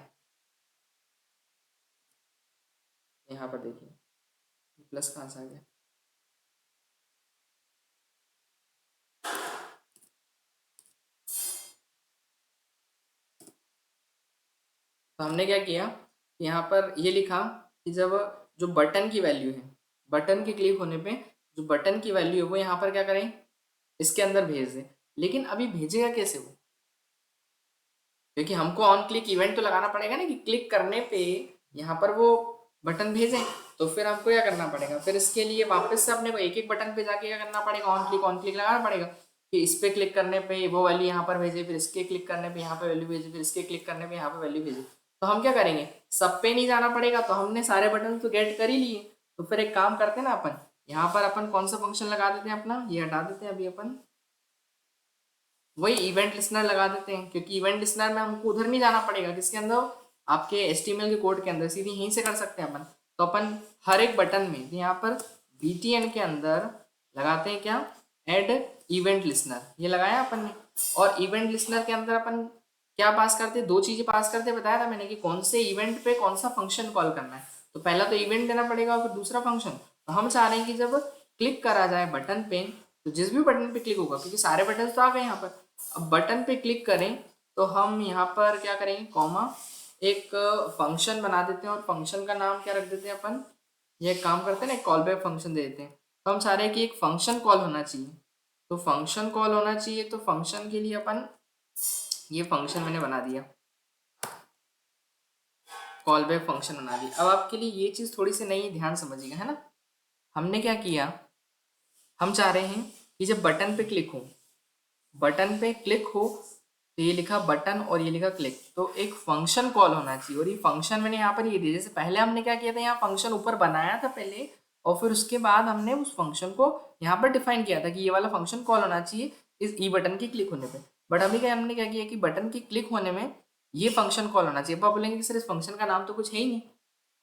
यहाँ पर देखिए प्लस कहाँ से आ गया, तो हमने क्या किया, यहाँ पर ये लिखा कि जब जो बटन की वैल्यू है, बटन के क्लिक होने पे जो बटन की वैल्यू है वो यहाँ पर क्या करें, इसके अंदर भेज दें। लेकिन अभी भेजेगा कैसे वो, क्योंकि हमको ऑन क्लिक इवेंट तो लगाना पड़ेगा ना, कि क्लिक करने पे यहाँ पर वो बटन भेजें। तो फिर हमको क्या करना पड़ेगा, फिर इसके लिए वापस से अपने को एक एक बटन पे जाके क्या करना पड़ेगा, ऑन क्लिक लगाना पड़ेगा, कि इस पे क्लिक करने पे वो वैल्यू यहाँ पर भेजे, फिर इसके क्लिक करने पे यहाँ पे वैल्यू भेजे, फिर इसके क्लिक करने पे यहाँ पे वैल्यू भेजे। तो हम क्या करेंगे, सब पे नहीं जाना पड़ेगा, तो हमने सारे बटन तो गेट कर ही लिए। तो फिर एक काम करते हैं ना अपन, यहाँ पर अपन कौन सा फंक्शन लगा देते हैं अपना, ये हटा देते हैं अभी अपन, वही इवेंट लिसनर लगा देते हैं, क्योंकि इवेंट लिसनर में हमको उधर नहीं जाना पड़ेगा, किसके अंदर, आपके HTML के कोड के अंदर, सीधी यहीं से कर सकते हैं अपन। तो अपन हर एक बटन में यहाँ पर BTN के अंदर लगाते हैं क्या, ऐड इवेंट लिसनर, ये लगाया अपन ने। और इवेंट लिसनर के अंदर अपन क्या पास करते हैं, दो चीजें पास करते हैं, बताया था मैंने कि कौन से इवेंट पे कौन सा फंक्शन कॉल करना है। तो पहला तो इवेंट देना पड़ेगा और फिर दूसरा फंक्शन। तो हम चाह रहे हैं कि जब क्लिक करा जाए बटन पे, तो जिस भी बटन पे क्लिक होगा, क्योंकि सारे बटन तो आ गए यहाँ पर, अब बटन पे क्लिक करें तो हम यहाँ पर क्या करेंगे, कॉमा एक फंक्शन बना देते हैं, और फंक्शन का नाम क्या रख देते हैं अपन, ये एक काम करते हैं ना, कॉल बैक फंक्शन दे देते हैं। तो हम चाह रहे हैं कि एक फंक्शन कॉल होना चाहिए, तो फंक्शन कॉल होना चाहिए, तो फंक्शन के लिए अपन ये फंक्शन मैंने बना दिया, कॉल बैक फंक्शन बना दिया। अब आपके लिए ये चीज़ थोड़ी सी नई, ध्यान समझिएगा, है ना। हमने क्या किया, हम चाह रहे हैं कि जब बटन पे क्लिक हो, बटन पे क्लिक हो, तो ये लिखा बटन और ये लिखा क्लिक, तो एक फंक्शन कॉल होना चाहिए। और ये फंक्शन मैंने यहाँ पर ये दिया, जैसे पहले हमने क्या किया था, यहाँ फंक्शन ऊपर बनाया था पहले, और फिर उसके बाद हमने उस फंक्शन को यहाँ पर डिफाइन किया था कि ये वाला फंक्शन कॉल होना चाहिए इस ई बटन के क्लिक होने पे। बट अभी क्या हमने क्या किया कि बटन के क्लिक होने में ये फंक्शन कॉल होना चाहिए। अब आप बोलेंगे कि सर इस फंक्शन का नाम तो कुछ है ही नहीं।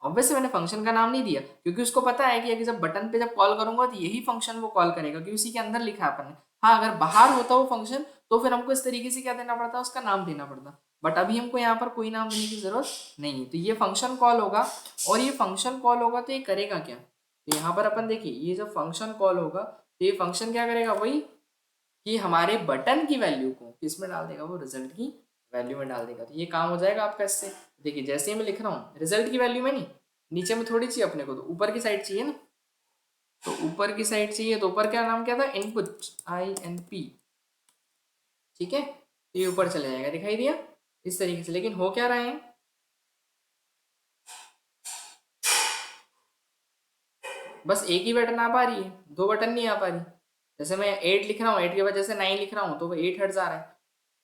ऑब्वियसली मैंने फंक्शन का नाम नहीं दिया, क्योंकि उसको पता है कि जब बटन पे जब कॉल करूंगा तो यही फंक्शन वो कॉल करेगा, क्योंकि उसी के अंदर लिखा है अपन ने। हाँ, अगर बाहर होता वो फंक्शन तो फिर हमको इस तरीके से क्या देना पड़ता, उसका नाम देना पड़ता। बट अभी हमको यहाँ पर कोई नाम देने की जरूरत नहीं है, तो ये फंक्शन कॉल होगा। और ये फंक्शन कॉल होगा तो ये करेगा क्या, तो यहाँ पर अपन देखिए, ये जब फंक्शन कॉल होगा तो ये फंक्शन क्या करेगा, वही कि हमारे बटन की वैल्यू को किस में डाल देगा, वो रिजल्ट की वैल्यू में डाल देगा। तो ये काम हो जाएगा आपका इससे। देखिए जैसे ही मैं लिख रहा हूँ रिजल्ट की वैल्यू में नहीं, नीचे में थोड़ी चाहिए अपने को, तो ऊपर की साइड चाहिए ना, तो ऊपर की साइड चाहिए, तो ऊपर क्या नाम क्या था, इनपुट, INP। ठीक है, तो ये ऊपर चले जाएगा, दिखाई दिया इस तरीके से। लेकिन हो क्या रहा है, बस एक ही बटन आ पा रही है, दो बटन नहीं आ पा रही। जैसे मैं 8 लिख रहा हूँ, 8 की वजह से 9 लिख रहा हूँ, तो वो 8 हट जा रहा है।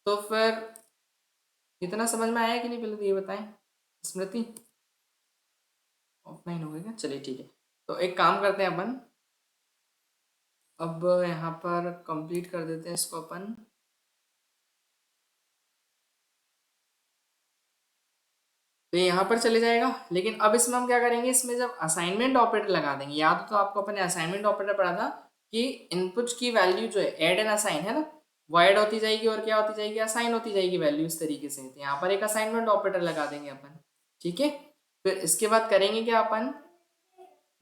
तो फिर इतना समझ में आया कि नहीं, पहले तो ये बताएं स्मृति। ऑफलाइन हो गई क्या, चलिए ठीक है। तो एक काम करते हैं अपन, अब यहाँ पर कंप्लीट कर देते हैं इसको अपन। तो यहाँ पर चले जाएगा, लेकिन अब इसमें हम क्या करेंगे, इसमें जब असाइनमेंट ऑपरेटर लगा देंगे, याद तो आपको अपने असाइनमेंट ऑपरेटर पढ़ा था कि इनपुट की वैल्यू जो है ऐड एंड असाइन है ना, वो ऐड होती जाएगी और क्या होती जाएगी, असाइन होती जाएगी वैल्यू इस तरीके से। तो यहाँ पर एक असाइनमेंट ऑपरेटर लगा देंगे अपन। ठीक है, फिर इसके बाद करेंगे क्या अपन,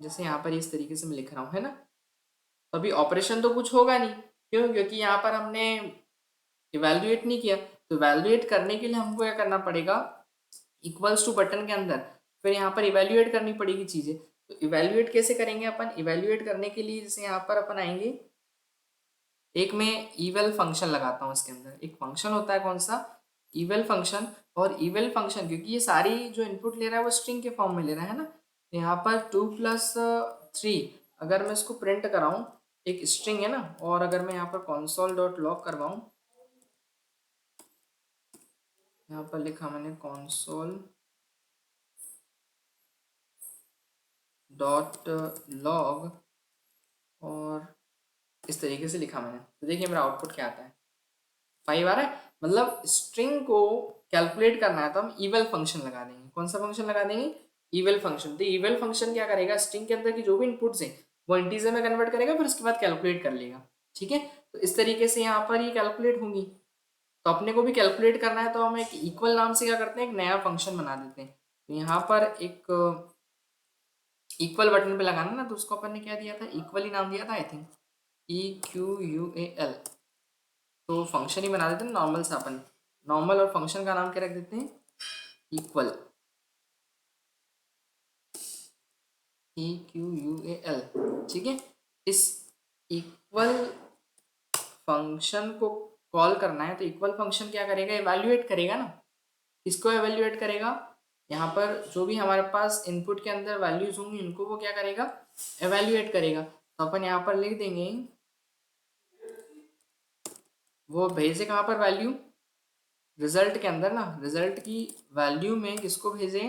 जैसे यहाँ पर इस तरीके से मैं लिख रहा हूँ, है ना। तो अभी ऑपरेशन तो कुछ होगा नहीं, क्यों, क्योंकि यहाँ पर हमने इवेल्युएट नहीं किया। तो इवेल्युएट करने के लिए हमको क्या करना पड़ेगा, इक्वल्स टू बटन के अंदर फिर यहाँ पर इवेल्युएट करनी पड़ेगी चीजें। तो इवेल्युएट कैसे करेंगे अपन, इवेल्युएट करने के लिए जैसे यहाँ पर अपन आएंगे, एक मैं इवेल फंक्शन लगाता हूँ, इसके अंदर एक फंक्शन होता है कौन सा, इवेल फंक्शन। और इवेल फंक्शन क्योंकि ये सारी जो इनपुट ले रहा है वो स्ट्रिंग के फॉर्म में ले रहा है ना, तो यहाँ पर 2+3 अगर मैं इसको प्रिंट कराऊँ, एक स्ट्रिंग है ना, और अगर मैं यहाँ पर console डॉट लॉग करवाऊँ, यहाँ पर लिखा मैंने console डॉट लॉग, और इस तरीके से लिखा मैंने, तो देखिए मेरा आउटपुट क्या आता है, 5 आ रहा है। मतलब स्ट्रिंग को कैलकुलेट करना है तो हम इवल फंक्शन लगा देंगे। कौन सा फंक्शन लगा देंगे, इवल फंक्शन। तो इवल फंक्शन क्या करेगा, स्ट्रिंग के अंदर की जो भी इनपुट्स हैं वो इंटीजर में कन्वर्ट करेगा, फिर उसके बाद कैलकुलेट कर लेगा। ठीक है, तो इस तरीके से यहाँ पर ये कैलकुलेट होंगी। तो अपने को भी कैलकुलेट करना है, तो हम एक इक्वल नाम से क्या करते हैं, एक नया फंक्शन बना देते हैं। तो यहाँ पर एक इक्वल बटन पे लगाना ना, तो उसको अपन ने क्या दिया था, इक्वल ही नाम दिया था आई थिंक, EQUAL। तो फंक्शन ही बना देते हैं नॉर्मल सा अपन, नॉर्मल और फंक्शन का नाम क्या रख देते हैं, इक्वल, EQUAL। ठीक है, इस इक्वल फंक्शन को कॉल करना है, तो इक्वल फंक्शन क्या करेगा, इवैल्यूएट करेगा ना। किसको इवैल्यूएट करेगा, यहाँ पर जो भी हमारे पास इनपुट के अंदर वैल्यूज होंगी उनको वो क्या करेगा, इवैल्यूएट करेगा। तो अपन यहाँ पर लिख देंगे, वो भेजे कहाँ पर वैल्यू, रिजल्ट के अंदर ना, रिजल्ट की वैल्यू में किसको भेजे,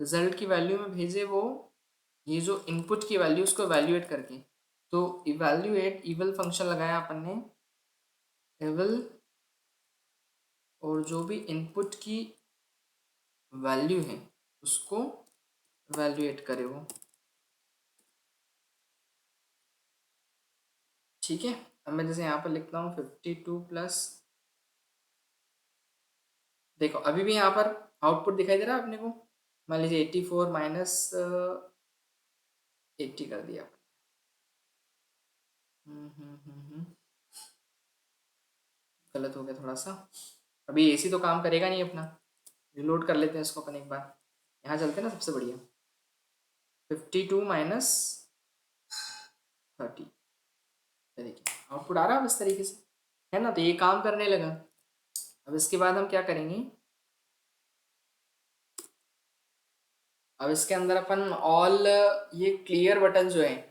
रिजल्ट की वैल्यू में भेजे वो ये जो इनपुट की वैल्यू उसको इवैल्यूएट करके। तो इवैल्यूएट इवल फंक्शन लगाया अपन ने, इवल, और जो भी इनपुट की वैल्यू है उसको इवैल्यूएट करे वो। ठीक है, अब मैं जैसे यहाँ पर लिखता हूँ 52+, देखो अभी भी यहाँ पर आउटपुट दिखाई दे रहा है अपने को। मान लीजिए 84 माइनस 80 कर दिया। गलत हो गया थोड़ा सा। अभी एसी तो काम करेगा नहीं अपना, रिलोड कर लेते हैं इसको अपन एक बार। यहाँ चलते हैं ना, सबसे बढ़िया। 52 माइनस 30 तरीके आउटपुट आ रहा है इस तरीके से, है ना। तो ये काम करने लगा। अब इसके बाद हम क्या करेंगे, अब इसके अंदर अपन ऑल, ये क्लियर बटन जो है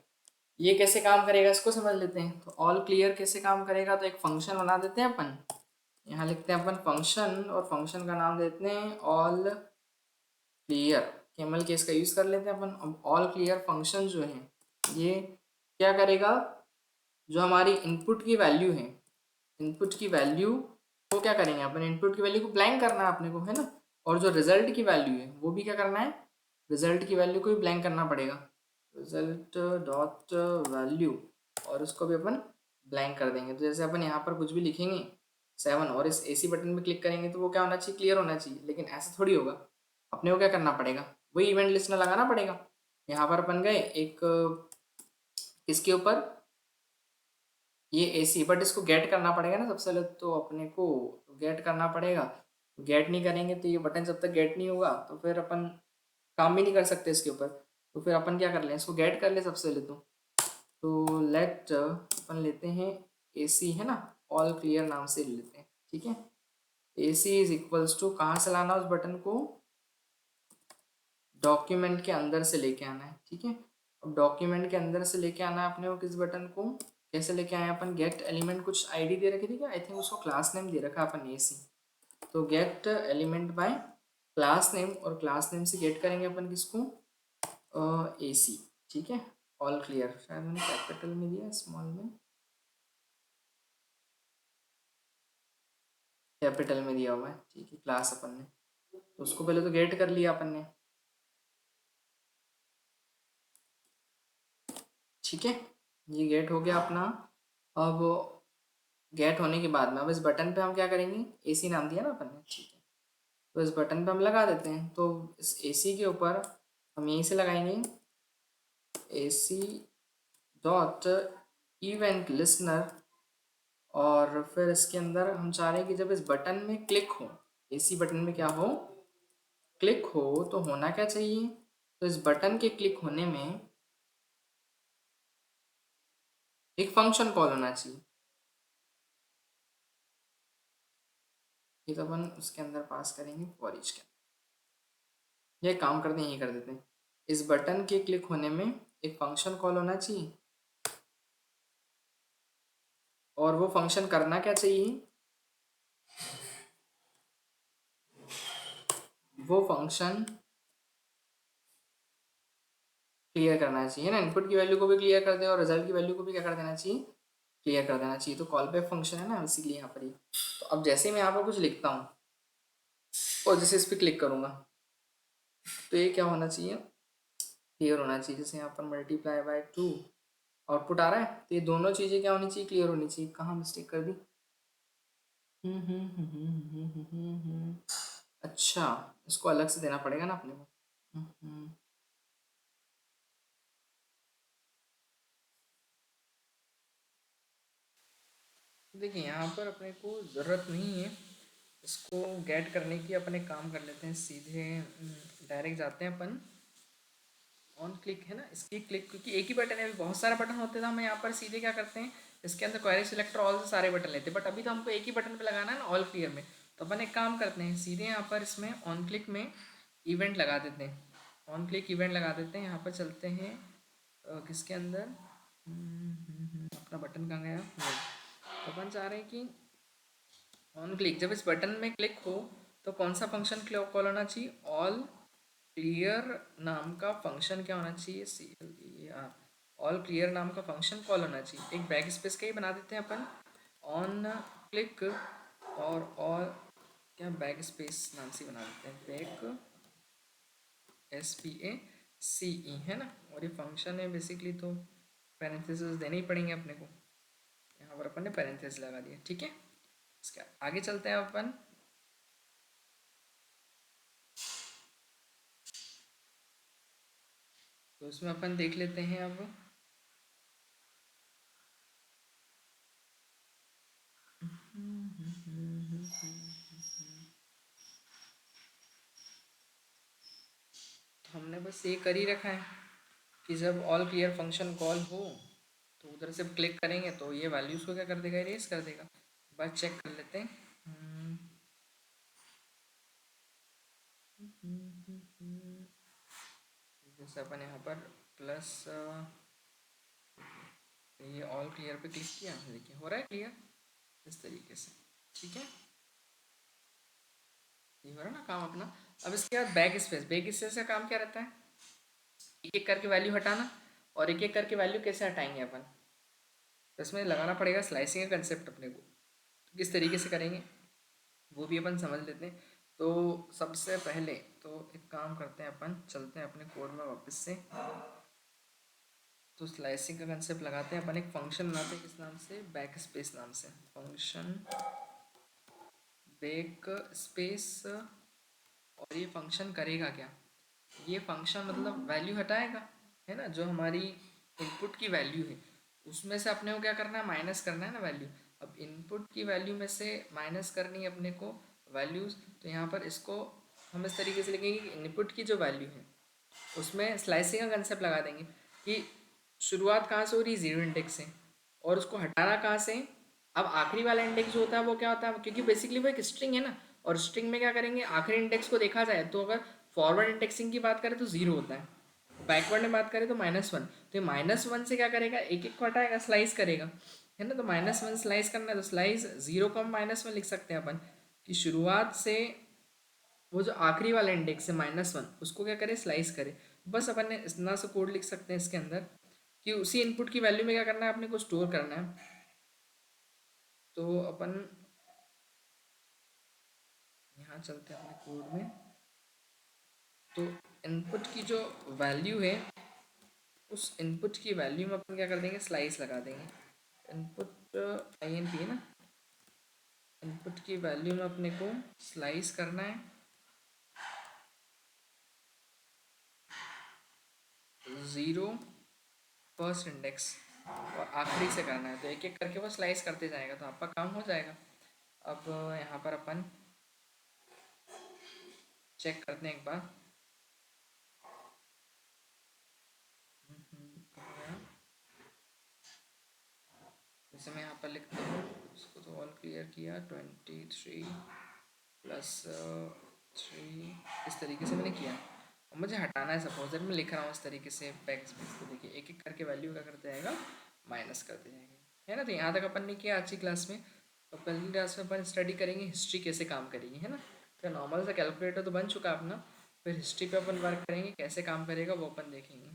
ये कैसे काम करेगा इसको समझ लेते हैं। तो ऑल क्लियर कैसे काम करेगा, तो एक फंक्शन बना देते हैं अपन, यहाँ लिखते हैं अपन फंक्शन, और फंक्शन का नाम देते हैं ऑल क्लियर। कैमल केस का यूज कर लेते हैं अपन। अब ऑल क्लियर फंक्शन जो है ये क्या करेगा, जो हमारी इनपुट की वैल्यू है, इनपुट की वैल्यू को क्या करेंगे अपन, इनपुट की वैल्यू को ब्लैंक करना है अपने को, है ना। और जो रिजल्ट की वैल्यू है वो भी क्या करना है, रिजल्ट की वैल्यू को भी ब्लैंक करना पड़ेगा। रिजल्ट डॉट वैल्यू, और उसको भी अपन ब्लैंक कर देंगे। तो जैसे अपन यहाँ पर कुछ भी लिखेंगे 7 और इस AC बटन पे क्लिक करेंगे तो वो क्या होना चाहिए, क्लियर होना चाहिए। लेकिन ऐसा थोड़ी होगा, अपने को क्या करना पड़ेगा, वही इवेंट लिस्टनर लगाना पड़ेगा। यहाँ पर अपन गए एक इसके ऊपर ये AC, बट इसको गेट करना पड़ेगा ना सबसे पहले, तो अपने को गेट करना पड़ेगा। गेट नहीं करेंगे तो ये बटन जब तक गेट नहीं होगा तो फिर अपन काम भी नहीं कर सकते इसके ऊपर। तो फिर अपन क्या कर लें, इसको गेट कर ले सबसे पहले तो लेट अपन लेते हैं AC, है ना, ऑल क्लियर नाम से ले लेते हैं, ठीक है। AC इज इक्वल्स टू, कहाँ से लाना उस बटन को, डॉक्यूमेंट के अंदर से लेके आना है, ठीक है। अब डॉक्यूमेंट के अंदर से लेके आना है अपने को किस बटन को, कैसे लेके आए अपन, गेट एलिमेंट कुछ आईडी दे रखी थी क्या, आई थिंक उसको क्लास नेम दे रखा अपन AC। तो gate element by class name, और क्लास नेम से गेट करेंगे अपन किसको, AC, ठीक है। ऑल क्लियर, शायद मैंने कैपिटल में दिया स्मॉल में, कैपिटल में दिया हुआ है, ठीक है। क्लास अपन ने तो उसको पहले तो गेट कर लिया अपन ने, ठीक है। ये गेट हो गया अपना। अब गेट होने के बाद में अब इस बटन पे हम क्या करेंगे, AC नाम दिया ना अपन ने, ठीक है। तो इस बटन पे हम लगा देते हैं। तो इस AC के ऊपर हम यहीं से लगाएंगे AC डॉट इवेंट लिसनर, और फिर इसके अंदर हम चाह रहे हैं कि जब इस बटन में क्लिक हो, AC बटन में क्या हो, क्लिक हो, तो होना क्या चाहिए, तो इस बटन के क्लिक होने में एक फंक्शन कॉल होना चाहिए। ये तो अपन उसके अंदर पास करेंगे फॉर ईच के, ये काम करते हैं, ये कर देते हैं। इस बटन के क्लिक होने में एक फंक्शन कॉल होना चाहिए, और वो फंक्शन करना क्या चाहिए, वो फंक्शन क्लियर करना चाहिए ना, इनपुट की वैल्यू को भी क्लियर कर दे और रिजल्ट की वैल्यू को भी क्या कर देना चाहिए, क्लियर कर देना चाहिए। तो कॉल बैक फंक्शन है ना, इसीलिए यहाँ पर ही। तो अब जैसे ही मैं यहाँ पर कुछ लिखता हूँ और जैसे इस पर क्लिक करूँगा तो ये क्या होना चाहिए, क्लियर होना चाहिए। जैसे यहाँ पर मल्टीप्लाई बाय 2 आउटपुट आ रहा है, तो ये दोनों चीज़ें क्या होनी चाहिए, क्लियर होनी चाहिए। कहाँ मिस्टेक कर दी, अच्छा, इसको अलग से देना पड़ेगा ना अपने को। देखिए यहाँ पर अपने को ज़रूरत नहीं है इसको गेट करने की, अपने काम कर लेते हैं सीधे। डायरेक्ट जाते हैं अपन ऑन क्लिक, है ना, इसकी क्लिक, क्योंकि एक ही बटन है, अभी बहुत सारे बटन होते थे, हम यहाँ पर सीधे क्या करते हैं, इसके अंदर क्वेरी सिलेक्टर ऑल से सारे बटन लेते हैं। बट अभी तो हमको एक ही बटन पे लगाना है ना, ऑल क्लियर में। तो अपन एक काम करते हैं, सीधे यहाँ पर इसमें ऑन क्लिक में इवेंट लगा देते हैं, ऑन क्लिक इवेंट लगा देते हैं। यहाँ पर चलते हैं किसके अंदर, अपना बटन कहाँ गया, तो अपन चाह रहे हैं कि ऑन क्लिक जब इस बटन में क्लिक हो तो कौन सा फंक्शन कॉल होना चाहिए, ऑल क्लियर नाम का फंक्शन क्या होना चाहिए, CLER, ऑल क्लियर नाम का फंक्शन कॉल होना चाहिए। एक बैक स्पेस का ही बना देते हैं अपन, ऑन क्लिक और क्या बैक स्पेस नाम से बना देते हैं, बैक SPACE, है ना। और ये फंक्शन है बेसिकली, तो पैरेंथेसिस देने ही पड़ेंगे अपने को। यहाँ पर अपन ने पैरेंथेसिस लगा दिया, ठीक है। इसके आगे चलते हैं अपन, तो इसमें अपन देख लेते हैं अब, हमने बस ये कर ही रखा है। कि जब ऑल क्लियर फंक्शन कॉल हो तो उधर से क्लिक करेंगे तो ये वैल्यूज़ को क्या कर देगा, इरेज कर देगा। बस चेक कर लेते हैं। जैसे अपन यहाँ पर प्लस ये ऑल क्लियर पे क्लिक किया, देखिए हो रहा है क्लियर इस तरीके से। ठीक है, ये हो रहा है ना काम अपना। अब इसके बाद बैक स्पेस का काम क्या रहता है, एक एक करके वैल्यू हटाना, और एक एक करके वैल्यू कैसे हटाएंगे अपन, तो इसमें लगाना पड़ेगा स्लाइसिंग का कंसेप्ट अपने को। तो किस तरीके से करेंगे वो भी अपन समझ लेते हैं। तो सबसे पहले तो एक काम करते हैं, अपन चलते हैं अपने कोड में वापस से। तो स्लाइसिंग का कंसेप्ट लगाते हैं अपन, एक फंक्शन बनाते हैं किस नाम से, बैक स्पेस नाम से। फंक्शन बैक स्पेस, और ये फंक्शन करेगा क्या, ये फंक्शन मतलब वैल्यू हटाएगा, है ना, जो हमारी इनपुट की वैल्यू है उसमें से अपने को क्या करना है, माइनस करना है ना वैल्यू। अब इनपुट की वैल्यू में से माइनस करनी है अपने को वैल्यूज़, तो यहाँ पर इसको हम इस तरीके से लिखेंगे कि इनपुट की जो वैल्यू है उसमें स्लाइसिंग का कंसेप्ट लगा देंगे कि शुरुआत कहाँ से हो रही है, जीरो इंडेक्स से, और उसको हटाना कहाँ से। अब आखिरी वाला इंडेक्स जो होता है वो क्या होता है, क्योंकि बेसिकली वो एक स्ट्रिंग है ना, और स्ट्रिंग में क्या करेंगे, आखिरी इंडेक्स को देखा जाए तो अगर फॉरवर्ड इंडेक्सिंग की बात करें तो जीरो होता है, बैकवर्ड में बात करें तो -1। तो ये -1 से क्या करेगा, एक एक को हटाएगा, स्लाइस करेगा, है ना। तो -1 स्लाइस करना है तो स्लाइस जीरो को हम -1 लिख सकते हैं अपन, कि शुरुआत से वो जो आखिरी वाला इंडेक्स है -1 उसको क्या करें, स्लाइस करें। बस अपन ने इतना सा कोड लिख सकते हैं इसके अंदर, कि उसी इनपुट की वैल्यू में क्या करना है, अपने को स्टोर करना है। तो अपन यहाँ चलते हैं अपने कोड में। तो इनपुट की जो वैल्यू है उस इनपुट की वैल्यू में अपन क्या कर देंगे, स्लाइस लगा देंगे। इनपुट INP है ना, इनपुट की वैल्यू में अपने को स्लाइस करना है ज़ीरो फर्स्ट इंडेक्स, और आखिरी से करना है, तो एक एक करके वो स्लाइस करते जाएगा तो आपका काम हो जाएगा। अब यहाँ पर अपन चेक करते हैं एक बार। कहाँ गया? जैसे मैं यहाँ पर लिखता हूँ, उसको तो ऑल क्लियर किया, 23 प्लस 3, इस तरीके से मैंने किया। और मुझे हटाना है, सपोज दैट मैं लिख रहा हूँ इस तरीके से बैक स्पेस को, देखिए एक एक करके वैल्यू क्या करते जाएगा, माइनस करते जाएंगे, है ना। तो यहाँ तक अपन ने किया आज की क्लास में। तो पहली क्लास में अपन स्टडी करेंगे हिस्ट्री कैसे काम करेगी, है ना। तो नॉर्मल सा कैलकुलेटर तो बन चुका अपना, फिर हिस्ट्री पे अपन वर्क करेंगे, कैसे काम करेगा वो अपन देखेंगे।